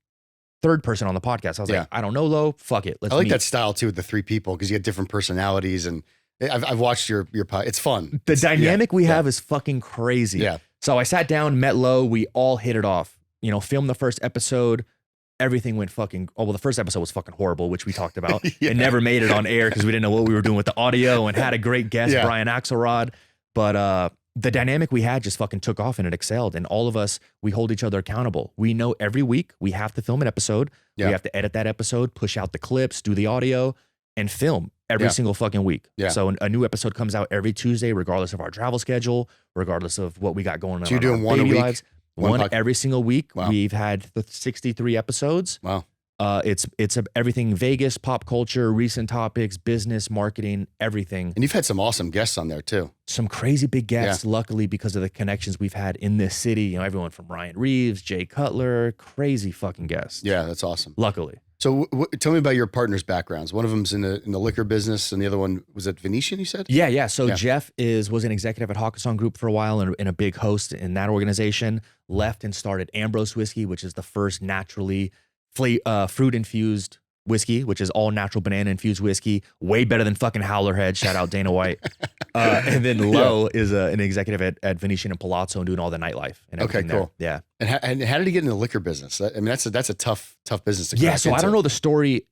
third person on the podcast. I was like, I don't know Lo, fuck it. I like that style too with the three people, because you get different personalities, and I've watched your pod. It's fun. The dynamic we have is fucking crazy. Yeah. So I sat down, met Lo, we all hit it off. You know, filmed the first episode. Everything went the first episode was fucking horrible, which we talked about. It never made it on air because we didn't know what we were doing with the audio, and had a great guest, Brian Axelrod. But the dynamic we had just fucking took off and it excelled. And all of us, we hold each other accountable. We know every week we have to film an episode. We have to edit that episode, push out the clips, do the audio, and film every single fucking week. Yeah. So a new episode comes out every Tuesday, regardless of our travel schedule, regardless of what we got going on. So you're doing one a week? One every single week. Wow. We've had 63 episodes. Wow. It's everything Vegas, pop culture, recent topics, business, marketing, everything. And you've had some awesome guests on there too. Some crazy big guests, luckily, because of the connections we've had in this city. You know, everyone from Ryan Reeves, Jay Cutler, crazy fucking guests. Yeah, that's awesome. Luckily. So tell me about your partners' backgrounds. One of them's in the liquor business, and the other one was at Venetian, you said? Yeah. So Jeff was an executive at Hakkasan Group for a while and a big host in that organization. Left and started Ambrose Whiskey, which is the first naturally fruit-infused whiskey, which is all natural banana-infused whiskey. Way better than fucking Howlerhead. Shout out Dana White. And then Lo is an executive at Venetian and Palazzo and doing all the nightlife and everything. Okay, cool. There. Yeah. And how did he get in the liquor business? I mean, that's a tough business to crack so into. I don't know the story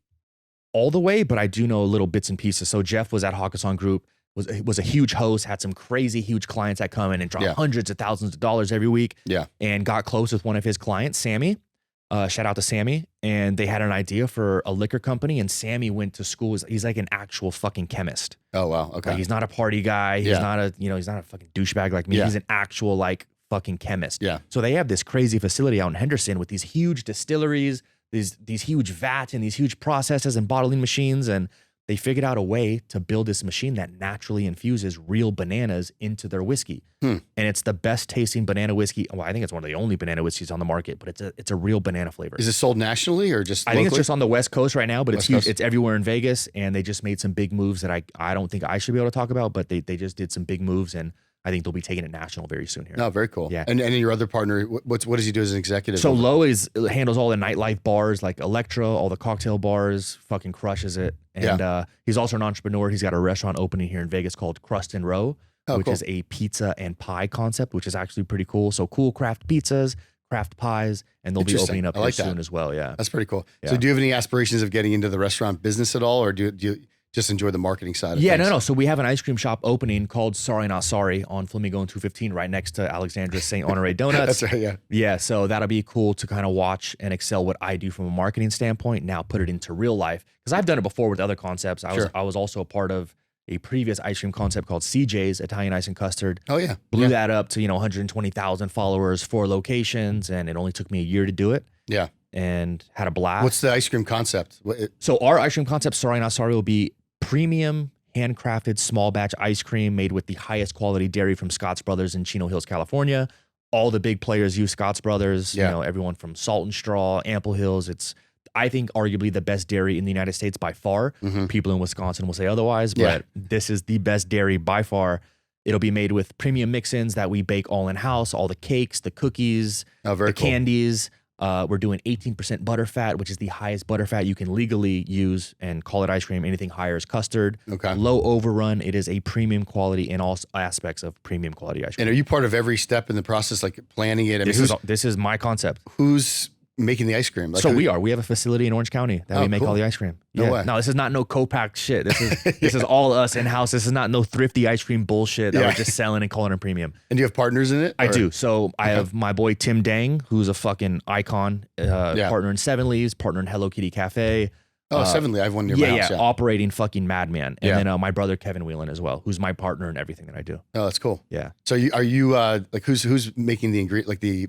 all the way, but I do know little bits and pieces. So Jeff was at Hakkasan Group, was a huge host, had some crazy huge clients that come in and drop hundreds of thousands of dollars every week. Yeah. And got close with one of his clients, Sammy. Shout out to Sammy. And they had an idea for a liquor company, and Sammy went to school. He's like an actual fucking chemist. Oh, wow. Okay. Like, he's not a party guy. He's not a fucking douchebag like me. Yeah. He's an actual like fucking chemist. Yeah. So they have this crazy facility out in Henderson with these huge distilleries, these huge vats and these huge processes and bottling machines. And they figured out a way to build this machine that naturally infuses real bananas into their whiskey. And it's the best tasting banana whiskey. Well, I think it's one of the only banana whiskeys on the market, but it's a real banana flavor. Is it sold nationally or just locally? I think it's just on the West Coast right now, but it's huge. It's everywhere in Vegas, and they just made some big moves that I don't think I should be able to talk about, but they just did some big moves, and I think they'll be taking it national very soon here. No, very cool. Yeah. And your other partner, what does he do as an executive? So Lo handles all the nightlife bars like Electra, all the cocktail bars, fucking crushes it. And he's also an entrepreneur. He's got a restaurant opening here in Vegas called Crust and Row, which is a pizza and pie concept, which is actually pretty cool. So cool craft pizzas, craft pies, and they'll be opening up here soon as well. Yeah. That's pretty cool. Yeah. So do you have any aspirations of getting into the restaurant business at all, or do you just enjoy the marketing side of things? No. So we have an ice cream shop opening called Sorry Not Sorry on Flamingo and 215 right next to Alexandria St. Honore Donuts. That's right, yeah. Yeah, so that'll be cool to kind of watch and excel what I do from a marketing standpoint, now put it into real life. Because I've done it before with other concepts. I was also a part of a previous ice cream concept called CJ's, Italian Ice and Custard. Oh, yeah. Blew that up to 120,000 followers, 4 locations, and it only took me a year to do it. Yeah. And had a blast. What's the ice cream concept? So our ice cream concept, Sorry Not Sorry, will be premium, handcrafted, small batch ice cream made with the highest quality dairy from Scott's Brothers in Chino Hills, California. All the big players use Scott's Brothers. Yeah. Everyone from Salt and Straw, Ample Hills. It's, I think, arguably the best dairy in the United States by far. People in Wisconsin will say otherwise, but this is the best dairy by far. It'll be made with premium mix-ins that we bake all in-house, all the cakes, the cookies, the candies. We're doing 18% butterfat, which is the highest butterfat you can legally use and call it ice cream. Anything higher is custard. Okay. Low overrun. It is a premium quality in all aspects of premium quality ice cream. And are you part of every step in the process, like planning it? I mean, this is my concept. Who's making the ice cream? Like, so we have a facility in Orange County that we make all the ice cream. No way. No, this is not no co-packed shit. This is this is all us in-house. This is not no thrifty ice cream bullshit that we're just selling and calling it premium. And do you have partners in it? I do. So I have my boy Tim Dang, who's a fucking icon, partner in Seven Leaves, partner in Hello Kitty Cafe. Oh, Seven Leaves. I have one near my house. Operating fucking madman. And then my brother Kevin Whelan as well, who's my partner in everything that I do. Oh, that's cool. Yeah. So are you like who's making the ingredient, like the...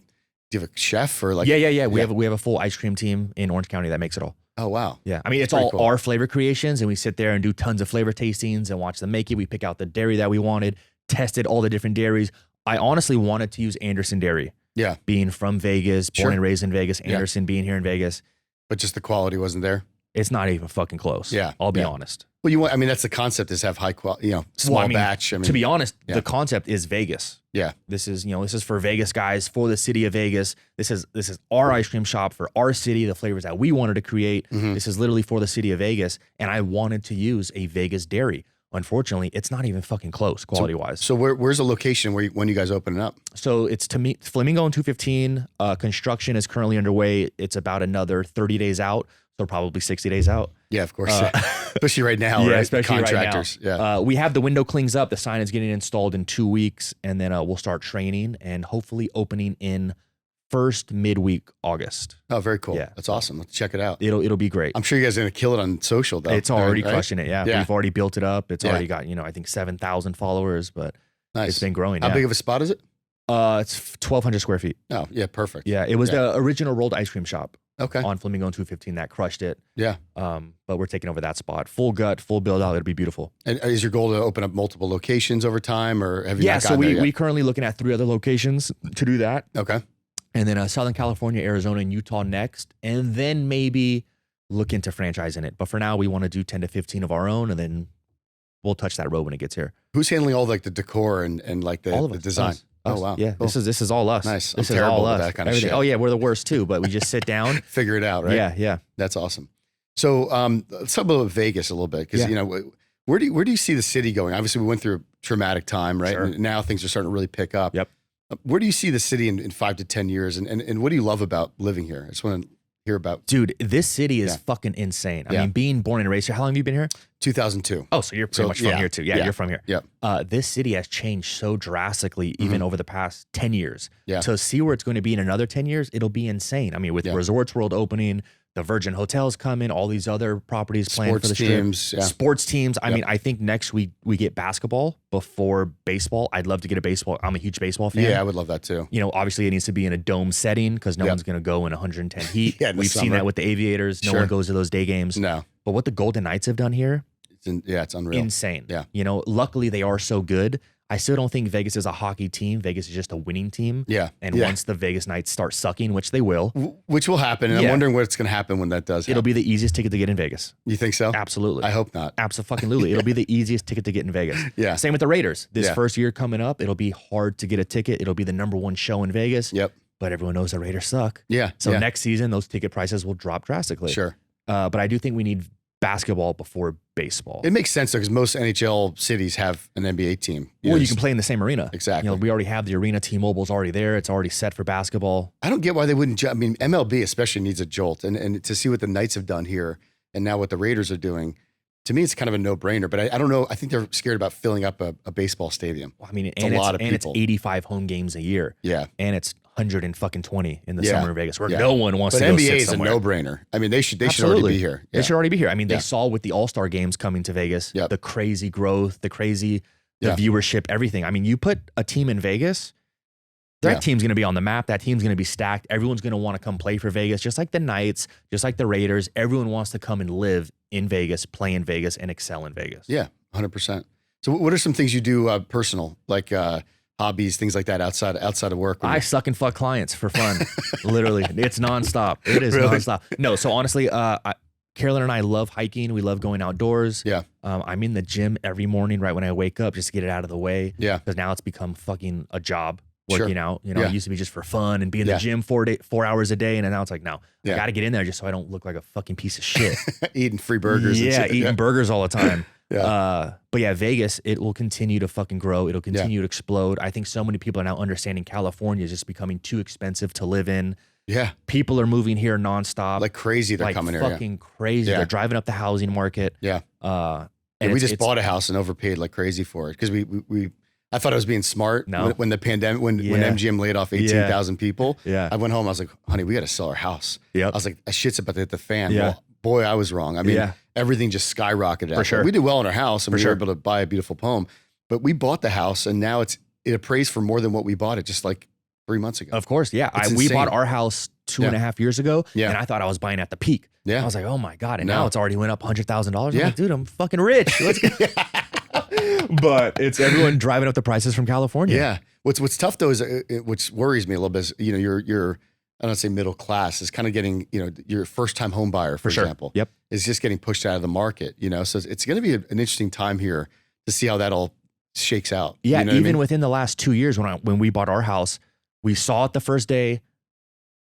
Do you have a chef or like? Yeah. We have a full ice cream team in Orange County that makes it all. Oh, wow. Yeah. I mean, it's all cool. Our flavor creations, and we sit there and do tons of flavor tastings and watch them make it. We pick out the dairy that we wanted, tested all the different dairies. I honestly wanted to use Anderson Dairy. Yeah. Being from Vegas, born and raised in Vegas, Anderson being here in Vegas. But just the quality wasn't there? It's not even fucking close. Yeah. I'll be honest. Well, that's the concept, is have high quality, small batch. To be honest, the concept is Vegas. Yeah. This is for Vegas guys, for the city of Vegas. This is our ice cream shop for our city, the flavors that we wanted to create. This is literally for the city of Vegas. And I wanted to use a Vegas dairy. Unfortunately, it's not even fucking close quality wise. So where's the location when you guys open it up? So it's Flamingo and 215. Construction is currently underway. It's about another 30 days out. So probably 60 days out. Yeah, of course. Especially right now, right? Especially contractors. Right now. Yeah. We have the window clings up. The sign is getting installed in 2 weeks. And then we'll start training and hopefully opening in first midweek August. Oh, very cool. Yeah. That's awesome. Let's check it out. It'll be great. I'm sure you guys are going to kill it on social though. It's already crushing it. Yeah. We've already built it up. It's already got, I think 7,000 followers, but it's been growing. How big of a spot is it? It's 1,200 square feet. Oh, yeah. Perfect. Yeah. It was the original rolled ice cream shop. on Flamingo and 215 that crushed it. Yeah. But we're taking over that spot. Full gut, full build out. It'll be beautiful. And is your goal to open up multiple locations over time, or have you? Yeah. Not So we currently looking at 3 other locations to do that. Okay. And then Southern California, Arizona, and Utah next, and then maybe look into franchising it. But for now, we want to do 10 to 15 of our own, and then we'll touch that road when it gets here. Who's handling all like the decor and like the design? Us. Oh wow. Yeah. Cool. This is all us. Nice. This I'm is terrible all with us. that kind of shit. Oh yeah, we're the worst too. But we just sit down, figure it out, right? Yeah. Yeah. That's awesome. So let's talk about Vegas a little bit, because you know, where do you see the city going? Obviously, we went through a traumatic time, right? Sure. And now things are starting to really pick up. Yep. Where do you see the city in 5 to 10 years? And what do you love about living here? I just want to hear about. Dude, this city is fucking insane. I mean, being born and raised here, how long have you been here? 2002. Oh, so you're pretty much from here too. Yeah, you're from here. Yep. This city has changed so drastically, even over the past 10 years. Yeah. To see where it's going to be in another 10 years, it'll be insane. I mean, with Resorts World opening, the Virgin Hotels coming, all these other properties planned for the teams, strip. Sports teams. I mean, I think next we get basketball before baseball. I'd love to get a baseball. I'm a huge baseball fan. Yeah, I would love that too. You know, obviously it needs to be in a dome setting because no one's going to go in 110 heat. We've seen that with the Aviators. No one goes to those day games. No. But what the Golden Knights have done here, it's unreal. Insane. Yeah. You know, luckily they are so good. I still don't think Vegas is a hockey team. Vegas is just a winning team. Yeah. And once the Vegas Knights start sucking, which they will. Which will happen. And I'm wondering what's going to happen when that does happen. It'll be the easiest ticket to get in Vegas. You think so? Absolutely. I hope not. Absolutely. It'll be the easiest ticket to get in Vegas. Yeah. Same with the Raiders. This first year coming up, it'll be hard to get a ticket. It'll be the #1 show in Vegas. Yep. But everyone knows the Raiders suck. Yeah. So next season, those ticket prices will drop drastically. Sure. But I do think we need basketball before baseball. It makes sense though, because most NHL cities have an NBA team. You can play in the same arena. Exactly. You know, we already have the arena. T-Mobile's already there. It's already set for basketball. I don't get why they wouldn't. I mean, MLB especially needs a jolt, and to see what the Knights have done here, and now what the Raiders are doing, to me, it's kind of a no-brainer. But I don't know. I think they're scared about filling up a baseball stadium. Well, I mean, it's a lot of people. It's 85 home games a year. Yeah. And it's 120 in the summer in Vegas, where no one wants to go NBA sit is somewhere. a no-brainer. I mean, they should already be here. They should already be here. I mean, they saw with the All-Star games coming to Vegas, the crazy growth, the viewership, everything. I mean, you put a team in Vegas, that team's going to be on the map. That team's going to be stacked. Everyone's going to want to come play for Vegas, just like the Knights, just like the Raiders. Everyone wants to come and live in Vegas, play in Vegas, and excel in Vegas. Yeah, 100%. So what are some things you do personal, like hobbies, things like that outside of work? I suck and fuck clients for fun. Literally. It's nonstop. It is nonstop. No, so honestly, Carolyn and I love hiking. We love going outdoors. Yeah. I'm in the gym every morning right when I wake up just to get it out of the way. Yeah. Because now it's become fucking a job working out. You know, Yeah. it used to be just for fun and be in the gym 4 hours a day. And now it's like, no, I got to get in there just so I don't look like a fucking piece of shit. Eating free burgers. Yeah, and shit. eating burgers all the time. Yeah. But yeah, Vegas, it will continue to fucking grow. It'll continue to explode. I think so many people are now understanding California is just becoming too expensive to live in. Yeah. People are moving here nonstop. Like crazy. They're coming here. Fucking crazy. Yeah. They're driving up the housing market. Yeah. And we just bought a house and overpaid like crazy for it. Cause I thought I was being smart when the pandemic, when MGM laid off 18,000 people. Yeah. I went home. I was like, honey, we got to sell our house. Yep. I was like, shit's about to hit the fan. Yeah. Well, boy, I was wrong. I mean, everything just skyrocketed. For sure. We did well in our house and we sure. were able to buy a beautiful home, but we bought the house and now it appraised for more than what we bought it just like 3 months ago. Of course. Yeah. We bought our house 2.5 years ago and I thought I was buying at the peak. Yeah. I was like, oh my God. And now it's already went up $100,000. Yeah. I'm like, dude, I'm fucking rich. Let's go. But it's everyone driving up the prices from California. Yeah. What's tough though is which worries me a little bit is, you know, you're I don't say middle class is kind of getting, you know, your first time home buyer, for example, Yep. is just getting pushed out of the market, you know? So it's going to be an interesting time here to see how that all shakes out. Yeah. You know what Even I mean? within the last 2 years, when we bought our house, we saw it the first day,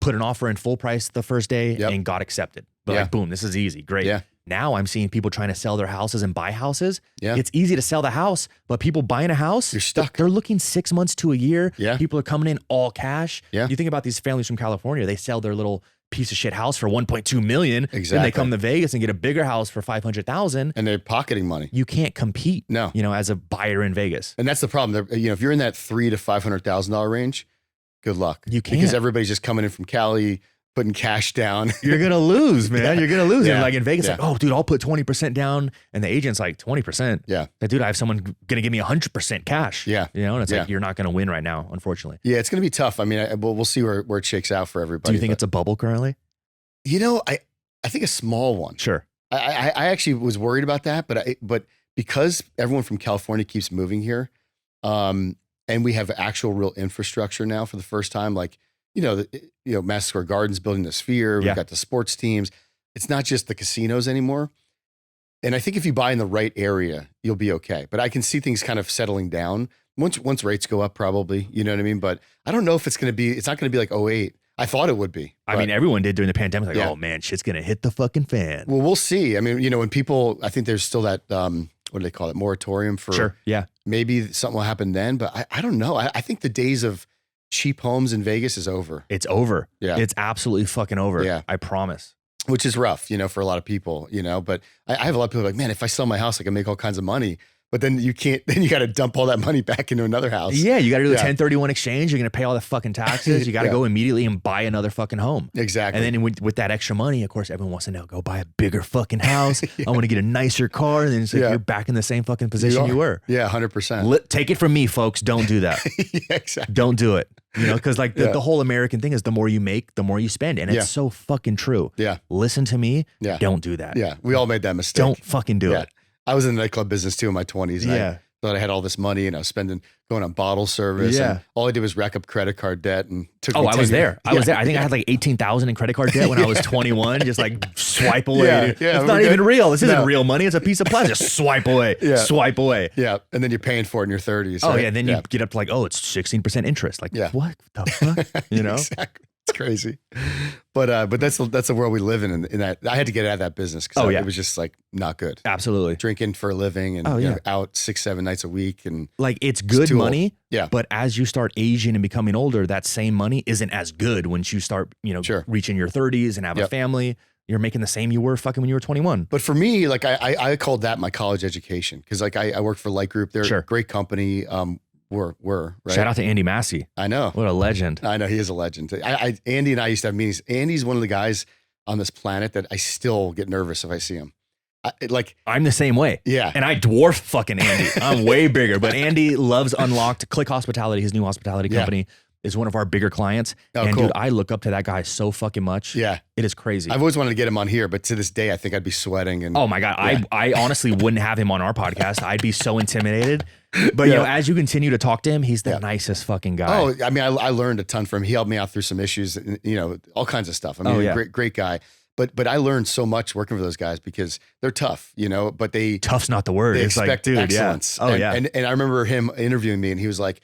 put an offer in full price the first day and got accepted. But like, boom, this is easy. Great. Yeah. Now I'm seeing people trying to sell their houses and buy houses. Yeah. It's easy to sell the house, but people buying a house, you're stuck. They're looking 6 months to a year. Yeah. People are coming in all cash. Yeah. You think about these families from California, they sell their little piece of shit house for 1.2 million. Exactly. Then they come to Vegas and get a bigger house for 500,000. And they're pocketing money. You can't compete. No. You know, as a buyer in Vegas. And that's the problem. You know, if you're in that $300,000 to $500,000 range, good luck. You can't. Because everybody's just coming in from Cali, putting cash down. You're going to lose, man. You're going to lose. Yeah. And like in Vegas, Yeah. like, oh, dude, I'll put 20% down. And the agent's like, 20%? Yeah. Like, dude, I have someone going to give me 100% cash. Yeah. You know, and it's Yeah. like, you're not going to win right now, unfortunately. Yeah, it's going to be tough. I mean, we'll see where it shakes out for everybody. Do you think it's a bubble currently? I think a small one. Sure. I actually was worried about that, but because everyone from California keeps moving here, and we have actual real infrastructure now for the first time, like, Madison Square Garden's building the Sphere. We've got the sports teams. It's not just the casinos anymore. And I think if you buy in the right area, you'll be okay. But I can see things kind of settling down once rates go up, probably, you know what I mean? But I don't know if it's not going to be like 2008. I thought it would be. I mean, everyone did during the pandemic. Like, oh man, shit's going to hit the fucking fan. Well, we'll see. I mean, when people, I think there's still that, what do they call it? Moratorium for, sure. Yeah. Maybe something will happen then, but I don't know. I think the days of cheap homes in Vegas is over. It's over. Yeah. It's absolutely fucking over. Yeah. I promise. Which is rough, for a lot of people, but I have a lot of people like, man, if I sell my house, I can make all kinds of money. But then you can't, then you got to dump all that money back into another house. Yeah, you got to do a 1031 exchange. You're going to pay all the fucking taxes. You got to go immediately and buy another fucking home. Exactly. And then with that extra money, of course, everyone wants to now go buy a bigger fucking house. I want to get a nicer car. And then it's like you're back in the same fucking position you were. Yeah, 100%. Take it from me, folks. Don't do that. Yeah, exactly. Don't do it. Because like the whole American thing is the more you make, the more you spend. And it's so fucking true. Yeah. Listen to me. Yeah. Don't do that. Yeah. We all made that mistake. Don't fucking do it. I was in the nightclub business too in my 20s. And I thought I had all this money and I was going on bottle service. Yeah. And all I did was rack up credit card debt and took I was there. I was there. I think I had like 18,000 in credit card debt when I was 21. Just like swipe away. Dude. It's not even real. This isn't real money. It's a piece of plastic. Just swipe away. Swipe away. Yeah. And then you're paying for it in your 30s. Oh, right? Yeah. Then you get up to like, it's 16% interest. Like, what the fuck? Exactly. It's crazy. But that's the world we live in that I had to get out of that business because it was just like not good. Absolutely. Drinking for a living and out 6-7 nights a week. And like it's good money. Yeah. But as you start aging and becoming older, that same money isn't as good once you start, reaching your 30s and have a family. You're making the same you were fucking when you were 21. But for me, like I called that my college education because like I worked for Light Group. They're a great company. Were right? Shout out to Andy Massey. I know. What a legend. I know. He is a legend. Andy and I used to have meetings. Andy's one of the guys on this planet that I still get nervous if I see him. I'm the same way. Yeah. And I dwarf fucking Andy. I'm way bigger, but Andy loves UNLOKT. Click Hospitality, his new hospitality company, is one of our bigger clients. And dude, I look up to that guy so fucking much. Yeah. It is crazy. I've always wanted to get him on here, but to this day, I think I'd be sweating. And oh my God. I honestly wouldn't have him on our podcast. I'd be so intimidated. But as you continue to talk to him, he's the nicest fucking guy. Oh, I mean, I learned a ton from him. He helped me out through some issues, all kinds of stuff. I mean, great guy. But I learned so much working for those guys because they're tough, but tough's not the word. They it's expect like, dude, excellence. Yeah. Oh yeah. And I remember him interviewing me and he was like,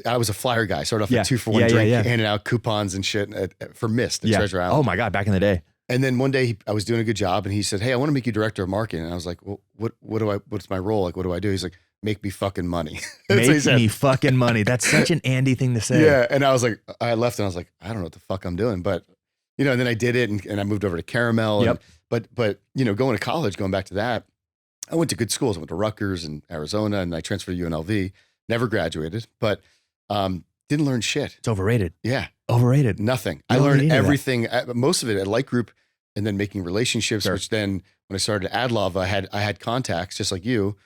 I was a flyer guy, started off a 2-for-1 drink, handing out coupons and shit for Mist at Treasure Island. Oh my God, back in the day. And then one day I was doing a good job and he said, hey, I want to make you director of marketing. And I was like, well, what's my role? Like, what do I do? He's like, make me fucking money. Make me fucking money. That's such an Andy thing to say. Yeah. And I was like, I left and I was like, I don't know what the fuck I'm doing. But, and then I did it and I moved over to Caramel. Yep. But going to college, going back to that, I went to good schools. I went to Rutgers and Arizona and I transferred to UNLV, never graduated, but didn't learn shit. It's overrated. Yeah. Overrated. Nothing. I learned everything, most of it at Light Group and then making relationships, which then when I started at Adlava, I had contacts just like you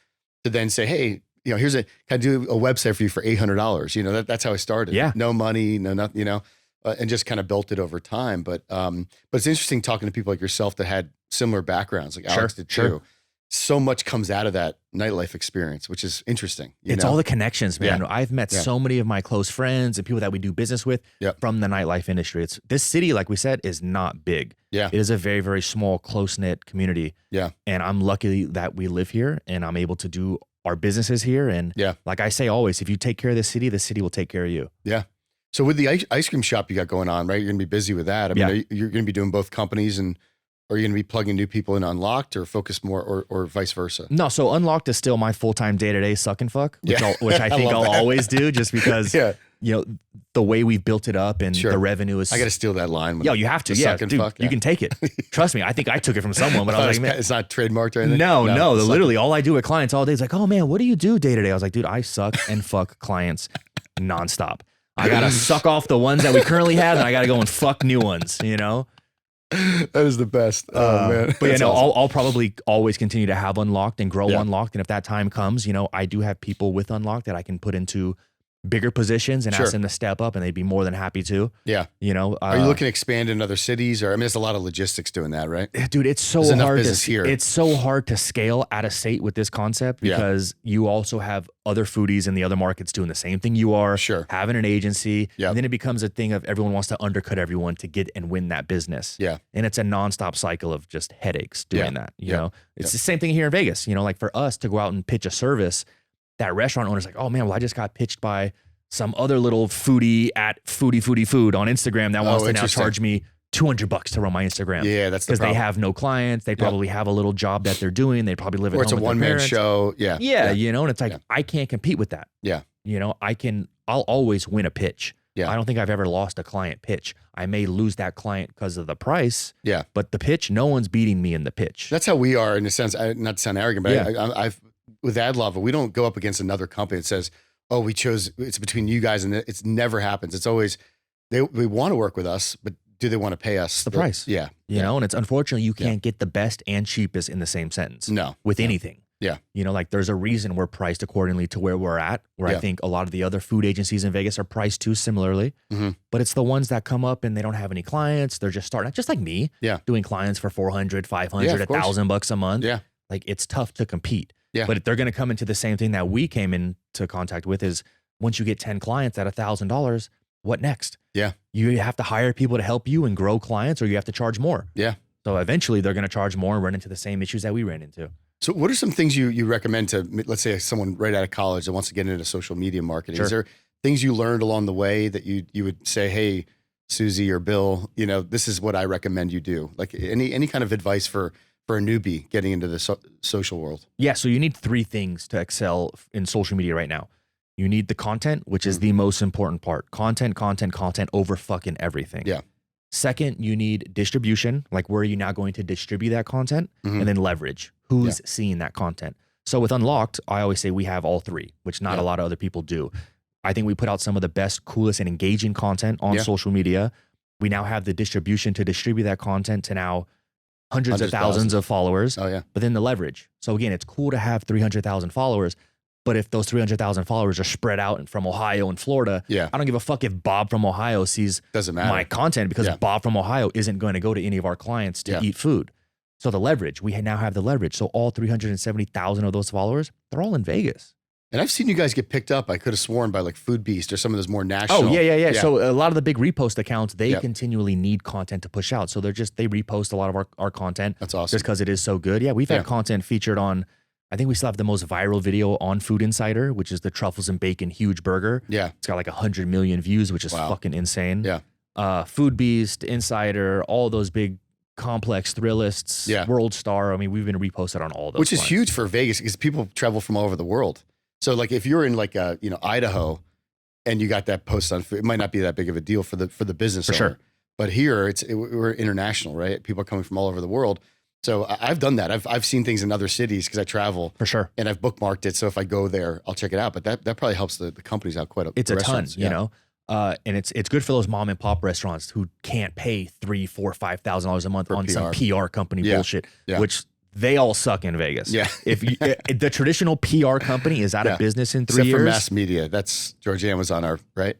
to then say, hey, can I do a website for you for $800? That's how I started. Yeah. No money, no nothing, and just kind of built it over time. But it's interesting talking to people like yourself that had similar backgrounds, like Alex did too. So much comes out of that nightlife experience, which is interesting. It's all the connections, man. I've met so many of my close friends and people that we do business with from the nightlife industry. This city, like we said, is not big. Yeah. It is a very, very small, close-knit community. Yeah. And I'm lucky that we live here and I'm able to do our businesses here. And like I say always, if you take care of the city will take care of you. Yeah. So with the ice cream shop you got going on, right? You're going to be busy with that. I mean, you're going to be doing both companies and are you going to be plugging new people in UNLOKT or focus more or vice versa? No, so UNLOKT is still my full-time day-to-day suck and fuck, which I think I'll always do just because, the way we've built it up and the revenue is. I got to steal that line. You have to. Yeah, dude, you can take it. Trust me. I think I took it from someone, but I was like, man. It's not trademarked or anything? No. Literally, all I do with clients all day is like, oh man, what do you do day-to-day? I was like, dude, I suck and fuck clients nonstop. I got to suck off the ones that we currently have and I got to go and fuck new ones, That is the best. Oh man. But awesome. I'll probably always continue to have UNLOKT and grow UNLOKT. And if that time comes, I do have people with UNLOKT that I can put into bigger positions and ask them to step up, and they'd be more than happy to. Yeah. You know, are you looking to expand in other cities? Or I mean, there's a lot of logistics doing that, right? Dude, it's so hard it's so hard to scale out of state with this concept because you also have other foodies in the other markets doing the same thing you are, having an agency. And then it becomes a thing of everyone wants to undercut everyone to get and win that business. Yeah. And it's a nonstop cycle of just headaches doing that. You know, it's the same thing here in Vegas. You know, like for us to go out and pitch a service, that restaurant owner's like, oh man, well, I just got pitched by some other little foodie at foodie food on Instagram that wants to now charge me $200 to run my Instagram. Yeah, that's the problem. Because they have no clients. They probably have a little job that they're doing. They probably live at home with their parents. Or it's a one-man show. Yeah, you know, and it's like, I can't compete with that. Yeah. You know, I'll always win a pitch. Yeah. I don't think I've ever lost a client pitch. I may lose that client because of the price. Yeah. But the pitch, no one's beating me in the pitch. That's how we are in a sense, not to sound arrogant, but I've with Adlava, we don't go up against another company that says, oh, it's between you guys, and it's never happens. It's always, they want to work with us, but do they want to pay us the price? Yeah. You know, and it's unfortunately, you can't get the best and cheapest in the same sentence. No. With anything. Yeah. You know, like there's a reason we're priced accordingly to where we're at, where I think a lot of the other food agencies in Vegas are priced too similarly. But it's the ones that come up and they don't have any clients. They're just starting, just like me, doing clients for $400, $500, $1,000 a month. Yeah. Like it's tough to compete. Yeah. But they're going to come into the same thing that we came into contact with is once you get 10 clients at $1,000, what next? Yeah. You have to hire people to help you and grow clients, or you have to charge more. Yeah. So eventually they're going to charge more and run into the same issues that we ran into. So what are some things you recommend to, let's say someone right out of college that wants to get into social media marketing? Is there things you learned along the way that you would say, hey, Susie or Bill, you know, this is what I recommend you do? Like any kind of advice for a newbie getting into the social world? Yeah. So you need 3 things to excel in social media right now. You need the content, which is the most important part. Content over fucking everything. Yeah. Second, you need distribution. Like where are you now going to distribute that content? And then leverage. Who's seeing that content? So with UNLOKT, I always say we have all 3, which not a lot of other people do. I think we put out some of the best, coolest, and engaging content on social media. We now have the distribution to distribute that content to now hundreds of thousands of followers. Oh yeah. But then the leverage. So again, it's cool to have 300,000 followers, but if those 300,000 followers are spread out from Ohio and Florida, I don't give a fuck if Bob from Ohio sees my content because Bob from Ohio isn't going to go to any of our clients to eat food. So the leverage, we now have the leverage. So all 370,000 of those followers, they're all in Vegas. And I've seen you guys get picked up, I could have sworn, by like Food Beast or some of those more national. Oh, yeah. So a lot of the big repost accounts, they continually need content to push out. So they repost a lot of our content. That's awesome. Just because it is so good. Yeah, we've had content featured on, I think we still have the most viral video on Food Insider, which is the truffles and bacon huge burger. Yeah. It's got like 100 million views, which is fucking insane. Yeah. Food Beast, Insider, all those big complex thrillists, World Star. I mean, we've been reposted on all those. Which is huge for Vegas because people travel from all over the world. So like if you're in like Idaho and you got that post on food, it might not be that big of a deal for the business owner. Sure. But here we're international, right? People are coming from all over the world. So I've done that. I've seen things in other cities because I travel. For sure. And I've bookmarked it. So if I go there, I'll check it out. But that probably helps the companies out quite a bit. It's a ton, you know? And it's good for those mom and pop restaurants who can't pay $3,000, $4,000, $5,000 a month on PR. Some PR company bullshit, which they all suck in Vegas. Yeah. If the traditional PR company is out of business in 3 years. Except for mass media. That's George Amazon, right?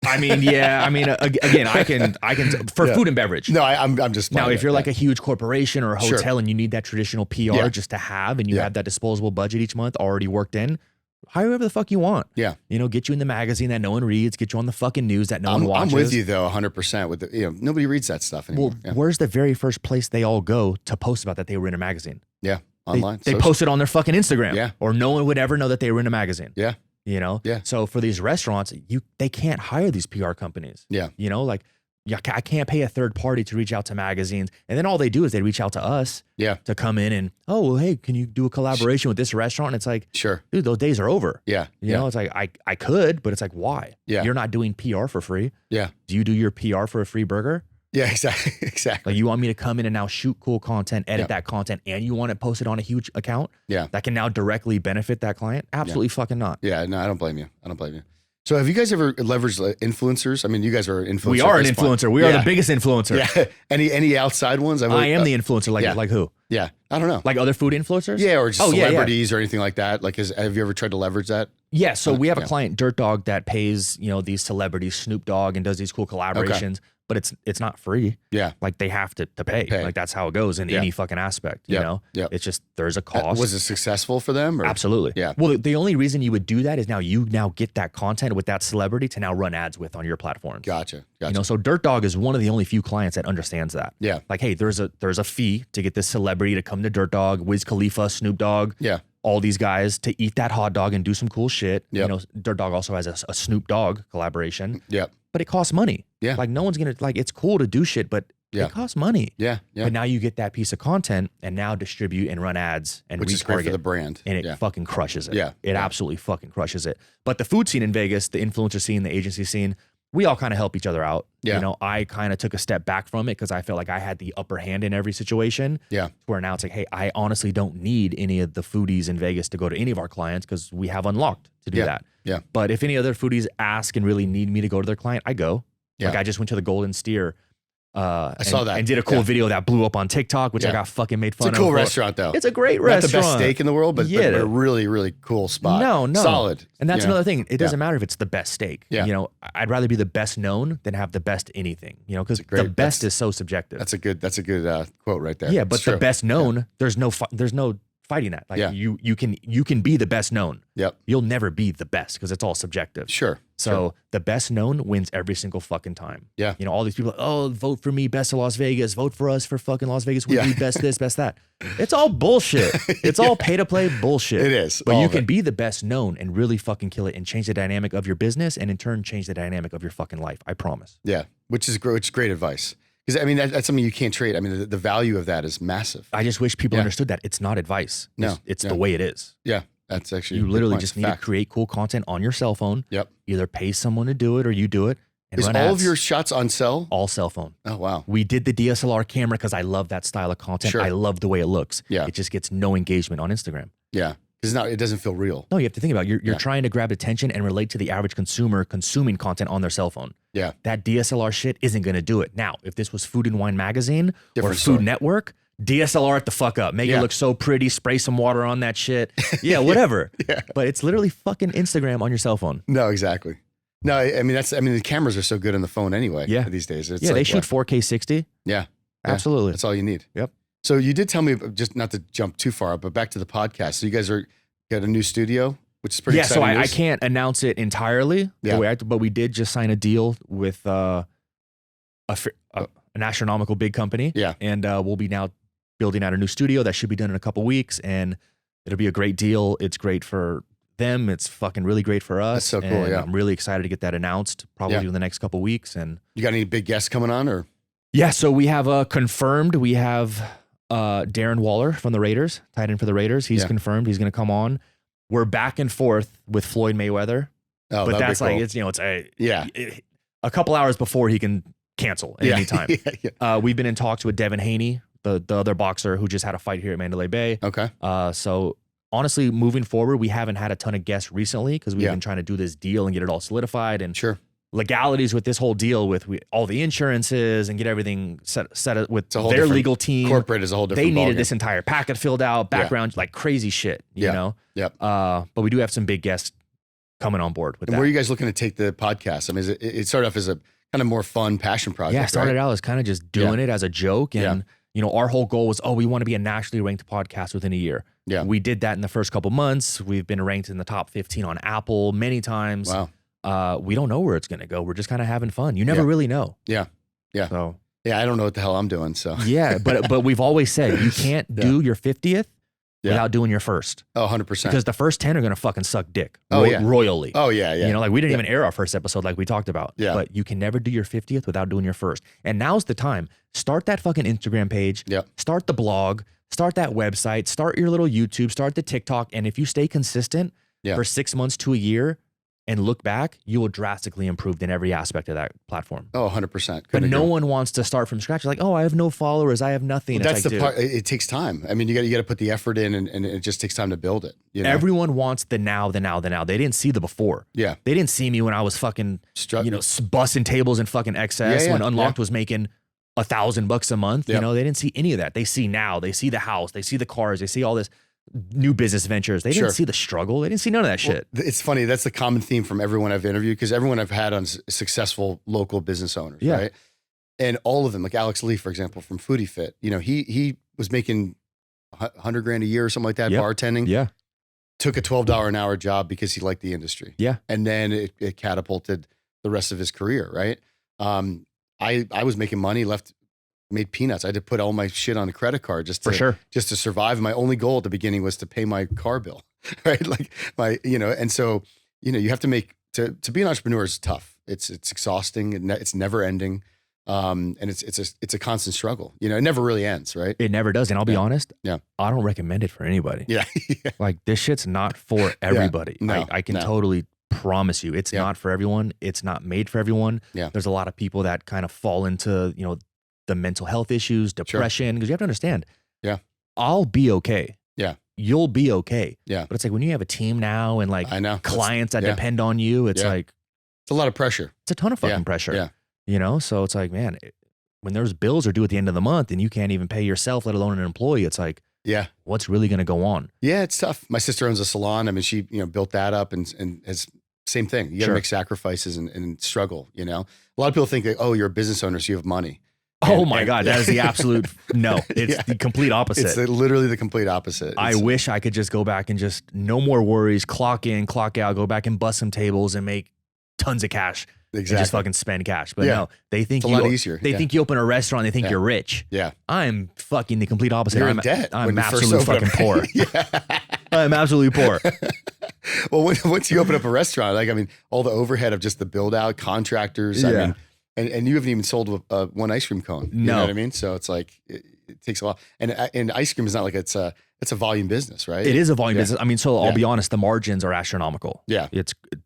I mean, again, I can for food and beverage. No, I'm just now. If you're like a huge corporation or a hotel and you need that traditional PR just to have, and you have that disposable budget each month already worked in, hire whoever the fuck you want. Yeah, you know, get you in the magazine that no one reads, get you on the fucking news that no one watches. I'm with you though, 100%. With nobody reads that stuff anymore. Well, where's the very first place they all go to post about that they were in a magazine? Yeah, online. They post it on their fucking Instagram. Yeah, or no one would ever know that they were in a magazine. Yeah. You know? Yeah. So for these restaurants, they can't hire these PR companies. Yeah. You know, like I can't pay a third party to reach out to magazines. And then all they do is they reach out to us to come in and, oh, well, hey, can you do a collaboration with this restaurant? And it's like, sure, dude, those days are over. Yeah. You know, it's like, I could, but it's like, why? Yeah. You're not doing PR for free. Yeah. Do you do your PR for a free burger? Yeah, exactly. Like you want me to come in and now shoot cool content, edit that content, and you want it posted on a huge account? Yeah. That can now directly benefit that client? Absolutely fucking not. Yeah, no, I don't blame you. So have you guys ever leveraged influencers? I mean, you guys are an influencer. We are an influencer. We are the biggest influencer. Yeah. Any outside ones? I am the influencer. Like who? Yeah. I don't know. Like other food influencers? Yeah, or just celebrities or anything like that. Like, have you ever tried to leverage that? Yeah, so we have a client, Dirt Dog, that pays, these celebrities, Snoop Dogg, and does these cool collaborations, but it's not free. Yeah. Like they have to pay. Like that's how it goes in any fucking aspect, you know? Yeah. It's just, there's a cost. Was it successful for them? Or? Absolutely. Yeah. Well, the only reason you would do that is you get that content with that celebrity to now run ads with on your platforms. Gotcha. So Dirt Dog is one of the only few clients that understands that. Yeah. Like, hey, there's a fee to get this celebrity to come to Dirt Dog, Wiz Khalifa, Snoop Dogg. Yeah. All these guys to eat that hot dog and do some cool shit. Yep. Dirt Dog also has a Snoop Dogg collaboration. Yep. But it costs money. Yeah. Like no one's gonna it's cool to do shit, but it costs money. Yeah. Yeah. But now you get that piece of content and now distribute and run ads and which is great for the brand. And it fucking crushes it. Yeah. It absolutely fucking crushes it. But the food scene in Vegas, the influencer scene, the agency scene, we all kind of help each other out. Yeah. I kind of took a step back from it because I felt like I had the upper hand in every situation. Yeah. Where now it's like, hey, I honestly don't need any of the foodies in Vegas to go to any of our clients because we have UNLOKT to do that. Yeah. But if any other foodies ask and really need me to go to their client, I go. Yeah. Like I just went to the Golden Steer. I saw that. And did a cool video that blew up on TikTok, which I got fucking made fun of. It's a cool restaurant, though. It's a great Not restaurant. the best steak in the world, but a really, really cool spot. No. Solid. And that's another thing. It doesn't matter if it's the best steak. Yeah. I'd rather be the best known than have the best anything, because the best is so subjective. That's a good quote right there. Yeah, but the best known, there's no fighting that. Like you can be the best known. Yep. You'll never be the best because it's all subjective. Sure. So the best known wins every single fucking time. Yeah. All these people, vote for me, best of Las Vegas, vote for us for fucking Las Vegas. We need best this, best that. It's all bullshit. It's all pay to play bullshit. It is. But you can be the best known and really fucking kill it and change the dynamic of your business and in turn change the dynamic of your fucking life. I promise. Yeah. Which is great advice. Because that's something you can't trade. I mean, the value of that is massive. I just wish people understood that it's not advice. No, it's the way it is. Yeah, that's actually you literally just need to create cool content on your cell phone. Yep. Either pay someone to do it or you do it. And is run all ads. of your shots on cell? All cell phone. Oh wow. We did the DSLR camera because I love that style of content. Sure. I love the way it looks. Yeah. It just gets no engagement on Instagram. Yeah. Because it doesn't feel real. No, you have to think about it. You're trying to grab attention and relate to the average consumer consuming content on their cell phone. Yeah. That DSLR shit isn't going to do it. Now, if this was Food and Wine Magazine or Food story. Network, DSLR it the fuck up. Make it look so pretty. Spray some water on that shit. Yeah, whatever. But it's literally fucking Instagram on your cell phone. No, exactly. No, I mean, the cameras are so good on the phone anyway these days. It's they shoot 4K 60. Yeah. Absolutely. That's all you need. Yep. So you did tell me, just not to jump too far, but back to the podcast. So you guys got a new studio, which is pretty exciting. So I can't announce it entirely, but we did just sign a deal with an astronomical big company. Yeah. And we'll be now building out a new studio that should be done in a couple weeks, and it'll be a great deal. It's great for them. It's fucking really great for us. That's so cool. And yeah. I'm really excited to get that announced probably in the next couple weeks. And you got any big guests coming on or? Yeah. So we have confirmed, we have Darren Waller from the Raiders, tight end for the Raiders. He's confirmed he's going to come on. We're back and forth with Floyd Mayweather, but that's cool. Like it's a couple hours before he can cancel at any time. We've been in talks with Devin Haney, the other boxer who just had a fight here at Mandalay Bay. Okay. So honestly, moving forward, we haven't had a ton of guests recently because we've been trying to do this deal and get it all solidified and legalities with this whole deal with all the insurances and get everything set with their legal team. Corporate is a whole different They needed this entire packet filled out, background, like crazy shit, you know? Yep. But we do have some big guests coming on board with that. Where are you guys looking to take the podcast? I mean, it started off as a kind of more fun passion project. Yeah, started out as kind of just doing it as a joke. And, our whole goal was, we want to be a nationally ranked podcast within a year. Yeah. We did that in the first couple months. We've been ranked in the top 15 on Apple many times. Wow. We don't know where it's going to go. We're just kind of having fun. You never really know. Yeah. Yeah. So I don't know what the hell I'm doing. So yeah, but we've always said you can't do your 50th without doing your first. Oh, 100%. Because the first 10 are going to fucking suck dick. Oh Royally. yeah. Like we didn't even air our first episode like we talked about. Yeah. But you can never do your 50th without doing your first. And now's the time. Start that fucking Instagram page. Yep. Start the blog. Start that website. Start your little YouTube. Start the TikTok. And if you stay consistent for 6 months to a year and look back, you will drastically improve in every aspect of that platform. Oh, 100%. But no one wants to start from scratch. You're like, I have no followers. I have nothing. Well, that's the part. It takes time. I mean, you got to put the effort in, and it just takes time to build it. You know? Everyone wants the now. They didn't see the before. Yeah. They didn't see me when I was fucking, bussing tables in fucking XS when UNLOKT was making $1,000 a month. Yep. They didn't see any of that. They see now. They see the house. They see the cars. They see all this. new business ventures. They didn't Sure. see the struggle. They didn't see none of that shit. It's funny. That's the common theme from everyone I've interviewed, because everyone I've had on successful local business owners, Yeah. right? And all of them, like Alex Lee, for example, from Foodie Fit, you know, he was making $100,000 a year or something like that, Yep. bartending. Yeah. Took a $12 an hour job because he liked the industry. Yeah. And then it catapulted the rest of his career, right? I was making money, made peanuts. I had to put all my shit on a credit card just to survive. My only goal at the beginning was to pay my car bill, right? Like and so, you have to to be an entrepreneur is tough. It's exhausting and it's never ending. And it's a constant struggle. It never really ends, right? It never does. And I'll be honest. Yeah. I don't recommend it for anybody. Yeah. Like this shit's not for everybody. No, I can totally promise you it's not for everyone. It's not made for everyone. Yeah. There's a lot of people that kind of fall into, the mental health issues, depression, because you have to understand. Yeah. I'll be okay. Yeah. You'll be okay. Yeah. But it's like when you have a team now and like I know. clients that depend on you, it's like it's a lot of pressure. It's a ton of fucking pressure. Yeah. So it's like, man, when there's bills are due at the end of the month and you can't even pay yourself, let alone an employee, it's like, what's really going to go on? Yeah, it's tough. My sister owns a salon. I mean, she, built that up and has same thing. You got to make sacrifices and struggle, A lot of people think that, oh, you're a business owner, so you have money. God, that is the absolute, no, it's the complete opposite. It's literally the complete opposite. I wish I could just go back and just no more worries, clock in, clock out, go back and bust some tables and make tons of cash. Exactly. And just fucking spend cash. But no, they think it's a lot easier. They think you open a restaurant, they think you're rich. Yeah. I'm fucking the complete opposite. You're in debt. I'm absolutely fucking poor. I'm absolutely poor. Well, once you open up a restaurant, all the overhead of just the build out, contractors, and you haven't even sold one ice cream cone. You know what I mean? So it's like, it takes a while. And ice cream is not like it's a volume business, right? It is a volume business. So I'll be honest, the margins are astronomical. Yeah.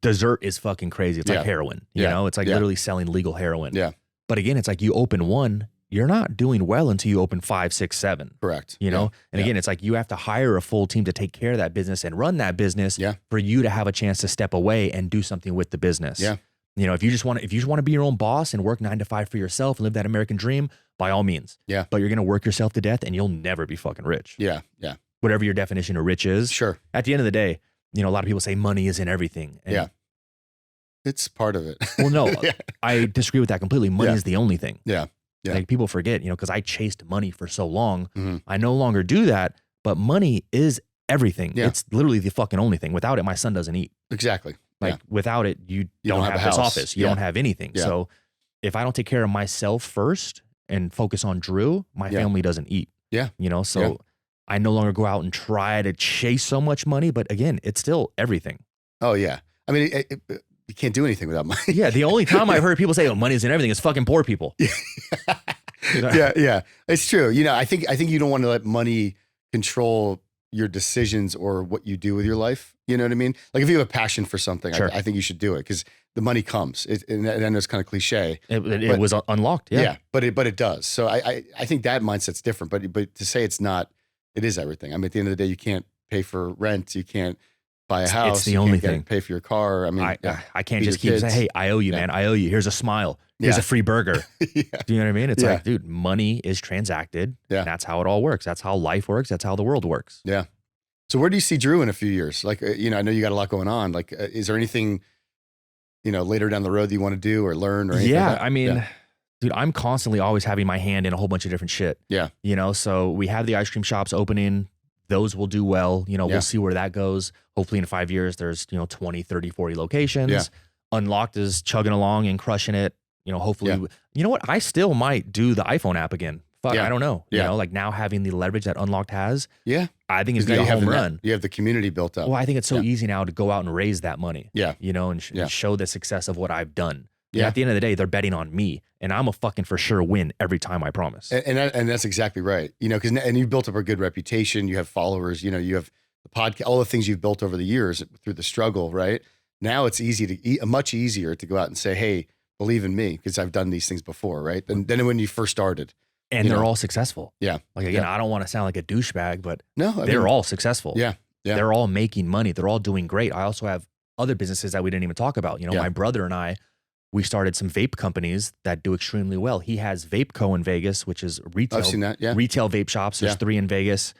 Dessert is fucking crazy. It's like heroin, it's like literally selling legal heroin. Yeah. But again, it's like you open one, you're not doing well until you open 5, 6, 7. Correct. And again, it's like you have to hire a full team to take care of that business and run that business for you to have a chance to step away and do something with the business. Yeah. If you just want to be your own boss and work 9 to 5 for yourself and live that American dream, by all means. Yeah. But you're going to work yourself to death and you'll never be fucking rich. Yeah. Yeah. Whatever your definition of rich is. Sure. At the end of the day, a lot of people say money isn't everything. And it's part of it. Well, no, I disagree with that completely. Money is the only thing. Yeah. Yeah. Like people forget, because I chased money for so long. Mm-hmm. I no longer do that, but money is everything. Yeah. It's literally the fucking only thing. Without it, my son doesn't eat. Exactly. Like without it, you don't have this office. You don't have anything. Yeah. So if I don't take care of myself first and focus on Drew, my family doesn't eat. Yeah. So I no longer go out and try to chase so much money, but again, it's still everything. Oh yeah. I mean, you can't do anything without money. Yeah. The only time I've heard people say, "Oh, money isn't everything," is fucking poor people. Yeah. It's true. I think you don't want to let money control your decisions or what you do with your life. You know what I mean? Like if you have a passion for something, I think you should do it because the money comes. And I know it's kind of cliche. It was unlocked. Yeah. Yeah. But it does. So I think that mindset's different. But to say it's not, it is everything. I mean, at the end of the day, you can't pay for rent. You can't buy a house. It's the only thing. Pay for your car. I mean, I can't just keep saying, "Hey, I owe you, man. I owe you. Here's a smile. Here's a free burger." Do you know what I mean? It's like, dude, money is transacted. Yeah. And that's how it all works. That's how life works. That's how the world works. Yeah. So where do you see Drew in a few years? Like, I know you got a lot going on. Like, is there anything, later down the road that you want to do or learn or anything? Yeah. Like that? Dude, I'm constantly always having my hand in a whole bunch of different shit. Yeah. So we have the ice cream shops opening. Those will do well. We'll see where that goes. Hopefully in 5 years, there's, 20, 30, 40 locations. Yeah. UNLOKT is chugging along and crushing it. Hopefully, you know what? I still might do the iPhone app again. Fuck, I don't know. Like now having the leverage that UNLOKT has. Yeah. I think it's going to be a home run. You have the community built up. Well, I think it's so easy now to go out and raise that money. Yeah. And show the success of what I've done. Yeah. At the end of the day, they're betting on me, and I'm a fucking for sure win every time. I promise. And that's exactly right. Because you've built up a good reputation. You have followers. You have the podcast, all the things you've built over the years through the struggle. Right now, it's much easier to go out and say, "Hey, believe in me," because I've done these things before. Right. Than when you first started. And they're all successful. Yeah. Like again, I don't want to sound like a douchebag, but they're all successful. Yeah. Yeah. They're all making money. They're all doing great. I also have other businesses that we didn't even talk about. My brother and I, we started some vape companies that do extremely well. He has VapeCo in Vegas, which is retail. I've seen that. Yeah. Retail vape shops. There's 3 in Vegas.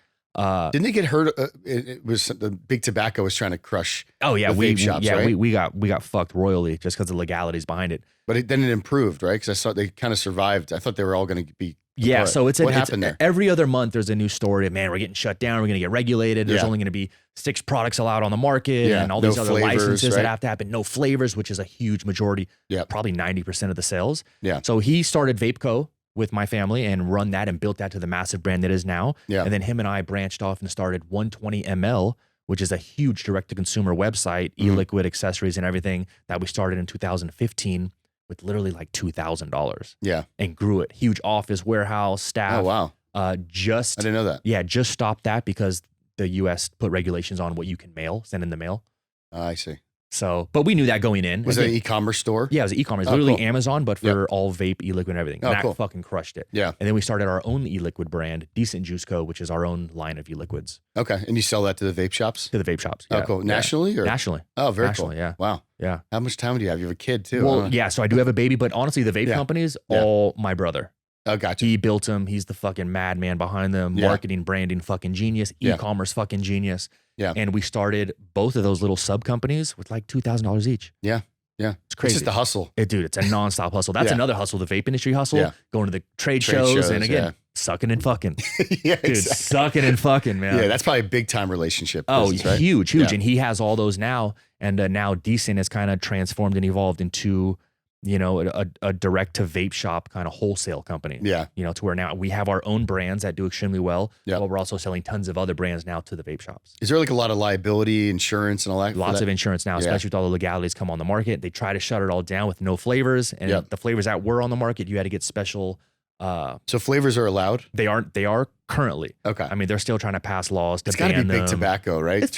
Didn't they get hurt? It was the big tobacco was trying to crush. Oh yeah, the vape shops, right? we got fucked royally just because of the legalities behind it. But then it improved, right? Because I saw they kind of survived. I thought they were all going to be. Yeah, so what happened there? Every other month there's a new story of, man, we're getting shut down, we're going to get regulated. There's only going to be 6 products allowed on the market and all these other licenses that have to happen. No flavors, which is a huge majority, probably 90% of the sales. Yeah. So he started VapeCo with my family and run that and built that to the massive brand it is now. Yeah. And then him and I branched off and started 120 ml, which is a huge direct-to-consumer website, e-liquid accessories and everything that we started in 2015. With literally like $2,000. Yeah. And grew it. Huge office, warehouse, staff. Oh, wow. I didn't know that. Yeah, just stopped that because the US put regulations on what you can send in the mail. I see. So, but we knew that going in. Was it an e-commerce store? Yeah, it was e-commerce. Literally cool. Amazon, but for all vape, e-liquid, and everything. Oh, and that cool. fucking crushed it. Yeah. And then we started our own e-liquid brand, Decent Juice Co., which is our own line of e-liquids. Okay. And you sell that to the vape shops? To the vape shops. Oh, Yeah. cool. Nationally? Or? Nationally. Oh, very Nationally, cool. Yeah. Wow. Yeah. How much time do you have? You have a kid too. Well, yeah. So I do have a baby, but honestly, the vape companies, all my brother. Oh, gotcha. He built them. He's the fucking madman behind them. Yeah. Marketing, branding, fucking genius. E-commerce, fucking genius. Yeah. And we started both of those little sub companies with like $2,000 each. Yeah. Yeah. It's crazy. It's just a hustle. Dude, it's a nonstop hustle. That's another hustle, the vape industry hustle. Yeah. Going to the trade shows and again, sucking and fucking. Yeah, dude, exactly. sucking and fucking, man. Yeah, that's probably a big time relationship. Oh, business, right? huge. Yeah. And he has all those now. And now Decent has kind of transformed and evolved into, you know, a direct to vape shop kind of wholesale company. Yeah. You know, to where now we have our own brands that do extremely well. Yeah. But we're also selling tons of other brands now to the vape shops. Is there like a lot of liability, insurance, and all that? Lots of insurance now, especially with all the legalities come on the market. They try to shut it all down with no flavors. And the flavors that were on the market, you had to get special. So flavors are allowed? They are currently. Okay. I mean, they're still trying to pass laws to It's got to ban be them. big tobacco, right? It's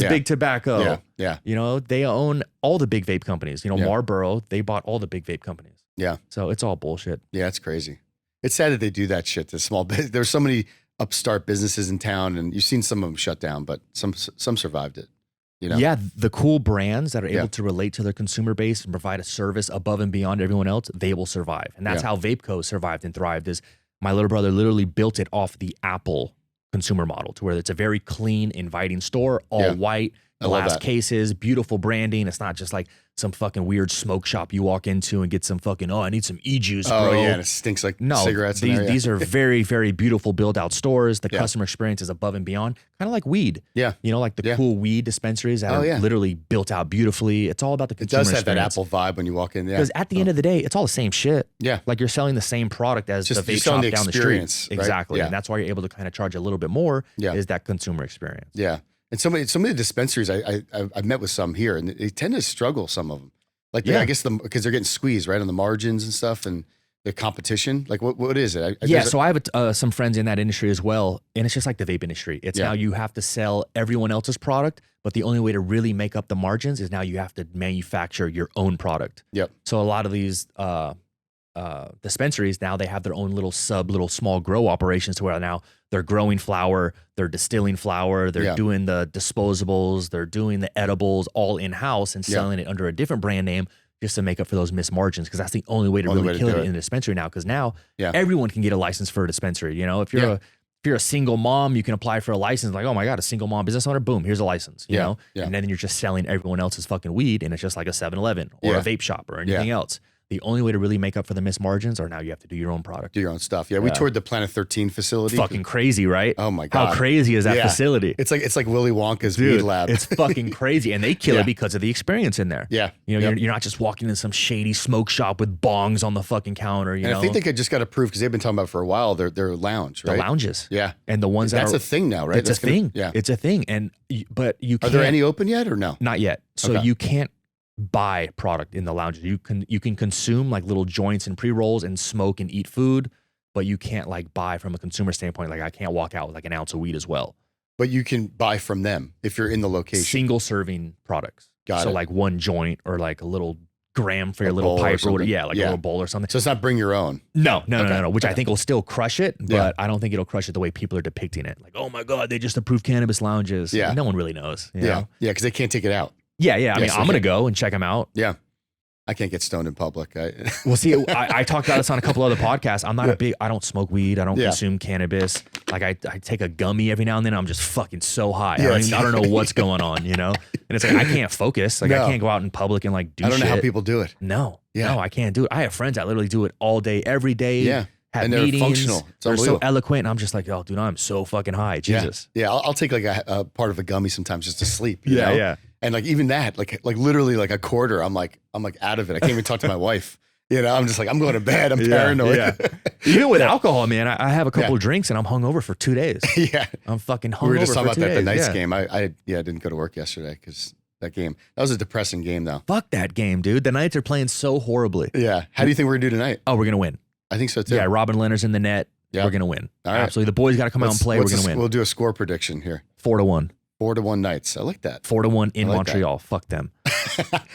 big tobacco. Yeah. Yeah. You know, they own all the big vape companies. You know, Marlboro, they bought all the big vape companies. Yeah. So it's all bullshit. Yeah, it's crazy. It's sad that they do that shit to small business. There's so many upstart businesses in town, and you've seen some of them shut down, but some survived it. You know? Yeah, the cool brands that are able to relate to their consumer base and provide a service above and beyond everyone else, they will survive. And that's how VapeCo survived and thrived. Is my little brother literally built it off the Apple consumer model, to where it's a very clean, inviting store, all white, glass cases, beautiful branding. It's not just like some fucking weird smoke shop you walk into and get some fucking, I need some e-juice, bro. Oh, yeah, and it stinks like cigarettes. These are very, very beautiful built out stores. The customer experience is above and beyond, kind of like weed. Yeah. You know, like the cool weed dispensaries that are literally built out beautifully. It's all about the consumer experience. It does have that Apple vibe when you walk in. Because at the end of the day, it's all the same shit. Yeah. Like you're selling the same product as the vape shop down the street. Right? Exactly. Yeah. And that's why you're able to kind of charge a little bit more is that consumer experience. Yeah. And some of the dispensaries, I've met with some here, and they tend to struggle, some of them. Like, I guess because they're getting squeezed, right, on the margins and stuff, and the competition. Like, what is it? So I have some friends in that industry as well, and it's just like the vape industry. It's now you have to sell everyone else's product, but the only way to really make up the margins is now you have to manufacture your own product. Yep. So a lot of these dispensaries now, they have their own little small grow operations, to where now they're growing flower, they're distilling flower, they're doing the disposables, they're doing the edibles all in-house and selling it under a different brand name just to make up for those missed margins, because that's the only way to really kill it in the dispensary now, because now everyone can get a license for a dispensary. You know, if you're a single mom, you can apply for a license. Like, oh my God, a single mom business owner, boom, here's a license, you know? Yeah. And then you're just selling everyone else's fucking weed, and it's just like a 7-Eleven or a vape shop or anything else. The only way to really make up for the missed margins are now you have to do your own product. Do your own stuff. Yeah, we toured the Planet 13 facility. Fucking crazy, right? Oh my God. How crazy is that facility? It's like Willy Wonka's weed lab. It's fucking crazy. And they kill it because of the experience in there. Yeah. You know, you're not just walking in some shady smoke shop with bongs on the fucking counter, you know? I think they just got approved, because they've been talking about it for a while, their lounge, right? The lounges. Yeah. And the ones that's a thing now, right? It's a thing. Yeah. It's a thing. But you can't. Are there any open yet or no? Not yet. So you can't buy product in the lounges. You can consume like little joints and pre-rolls and smoke and eat food, but you can't like buy from a consumer standpoint. Like I can't walk out with like an ounce of weed as well. But you can buy from them if you're in the location. Single serving products. Got it. Like one joint or like a little gram for your little pipe or whatever. Yeah, like a little bowl or something. So it's not bring your own. No, which I think will still crush it, but I don't think it'll crush it the way people are depicting it. Like, oh my God, they just approved cannabis lounges. Yeah. No one really knows. You know? Yeah, because they can't take it out. Yeah. I mean, I'm going to go and check them out. Yeah. I can't get stoned in public. Well, see, I talked about this on a couple other podcasts. I'm not I don't smoke weed. I don't consume cannabis. Like I take a gummy every now and then. I'm just fucking so high. Yeah, I don't know what's going on, you know? And it's like, I can't focus. Like I can't go out in public and like do shit. I don't know how people do it. No, I can't do it. I have friends that literally do it all day, every day. Yeah. Have and they're meetings. functional. They're so eloquent. And I'm just like, oh, dude, I'm so fucking high. Jesus. Yeah. I'll take like a part of a gummy sometimes just to sleep. You know? Yeah. And like even that, like literally like a quarter, I'm like out of it. I can't even talk to my wife. You know, I'm just like, I'm going to bed. I'm paranoid. Yeah. Even with alcohol, man, I have a couple of drinks and I'm hungover for 2 days. Yeah. I'm fucking hungover. We were just talking about that, the Knights game. game. I didn't go to work yesterday because that was a depressing game though. Fuck that game, dude. The Knights are playing so horribly. Yeah. How do you think we're going to do tonight? Oh, we're going to win. I think so too. Yeah. Robin Leonard's in the net. Yeah. We're going to win. All right. Absolutely. The boys got to come out and play. We're going to win. We'll do a score prediction here. 4-1. 4-1 Knights. I like that. 4-1 in Montreal. That. Fuck them.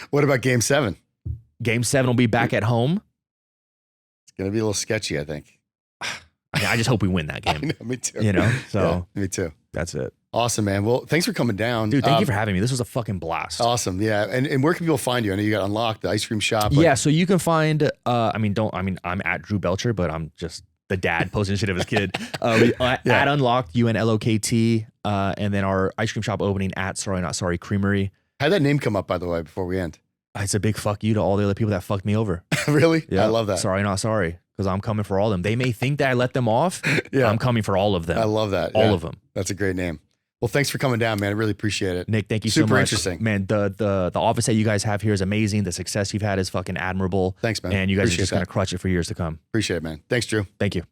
What about game 7? Game 7 will be back at home. It's going to be a little sketchy, I think. I just hope we win that game. I know, me too. You know? So yeah, me too. That's it. Awesome, man. Well, thanks for coming down. Dude, thank you for having me. This was a fucking blast. Awesome. Yeah. And where can people find you? I know you got Unlocked, the ice cream shop. Yeah. So you can find, I'm at Drew Belcher, but I'm just the dad posting shit of his kid. At Unlocked, UNLOKT, and then our ice cream shop opening at Sorry Not Sorry Creamery. How'd that name come up, by the way, before we end? It's a big fuck you to all the other people that fucked me over. Really? Yeah. I love that. Sorry Not Sorry, because I'm coming for all of them. They may think that I let them off. Yeah. I'm coming for all of them. I love that. All of them. That's a great name. Well, thanks for coming down, man. I really appreciate it. Nick, thank you so much. Super interesting. Man, the office that you guys have here is amazing. The success you've had is fucking admirable. Thanks, man. And you guys are just going to crush it for years to come. Appreciate it, man. Thanks, Drew. Thank you.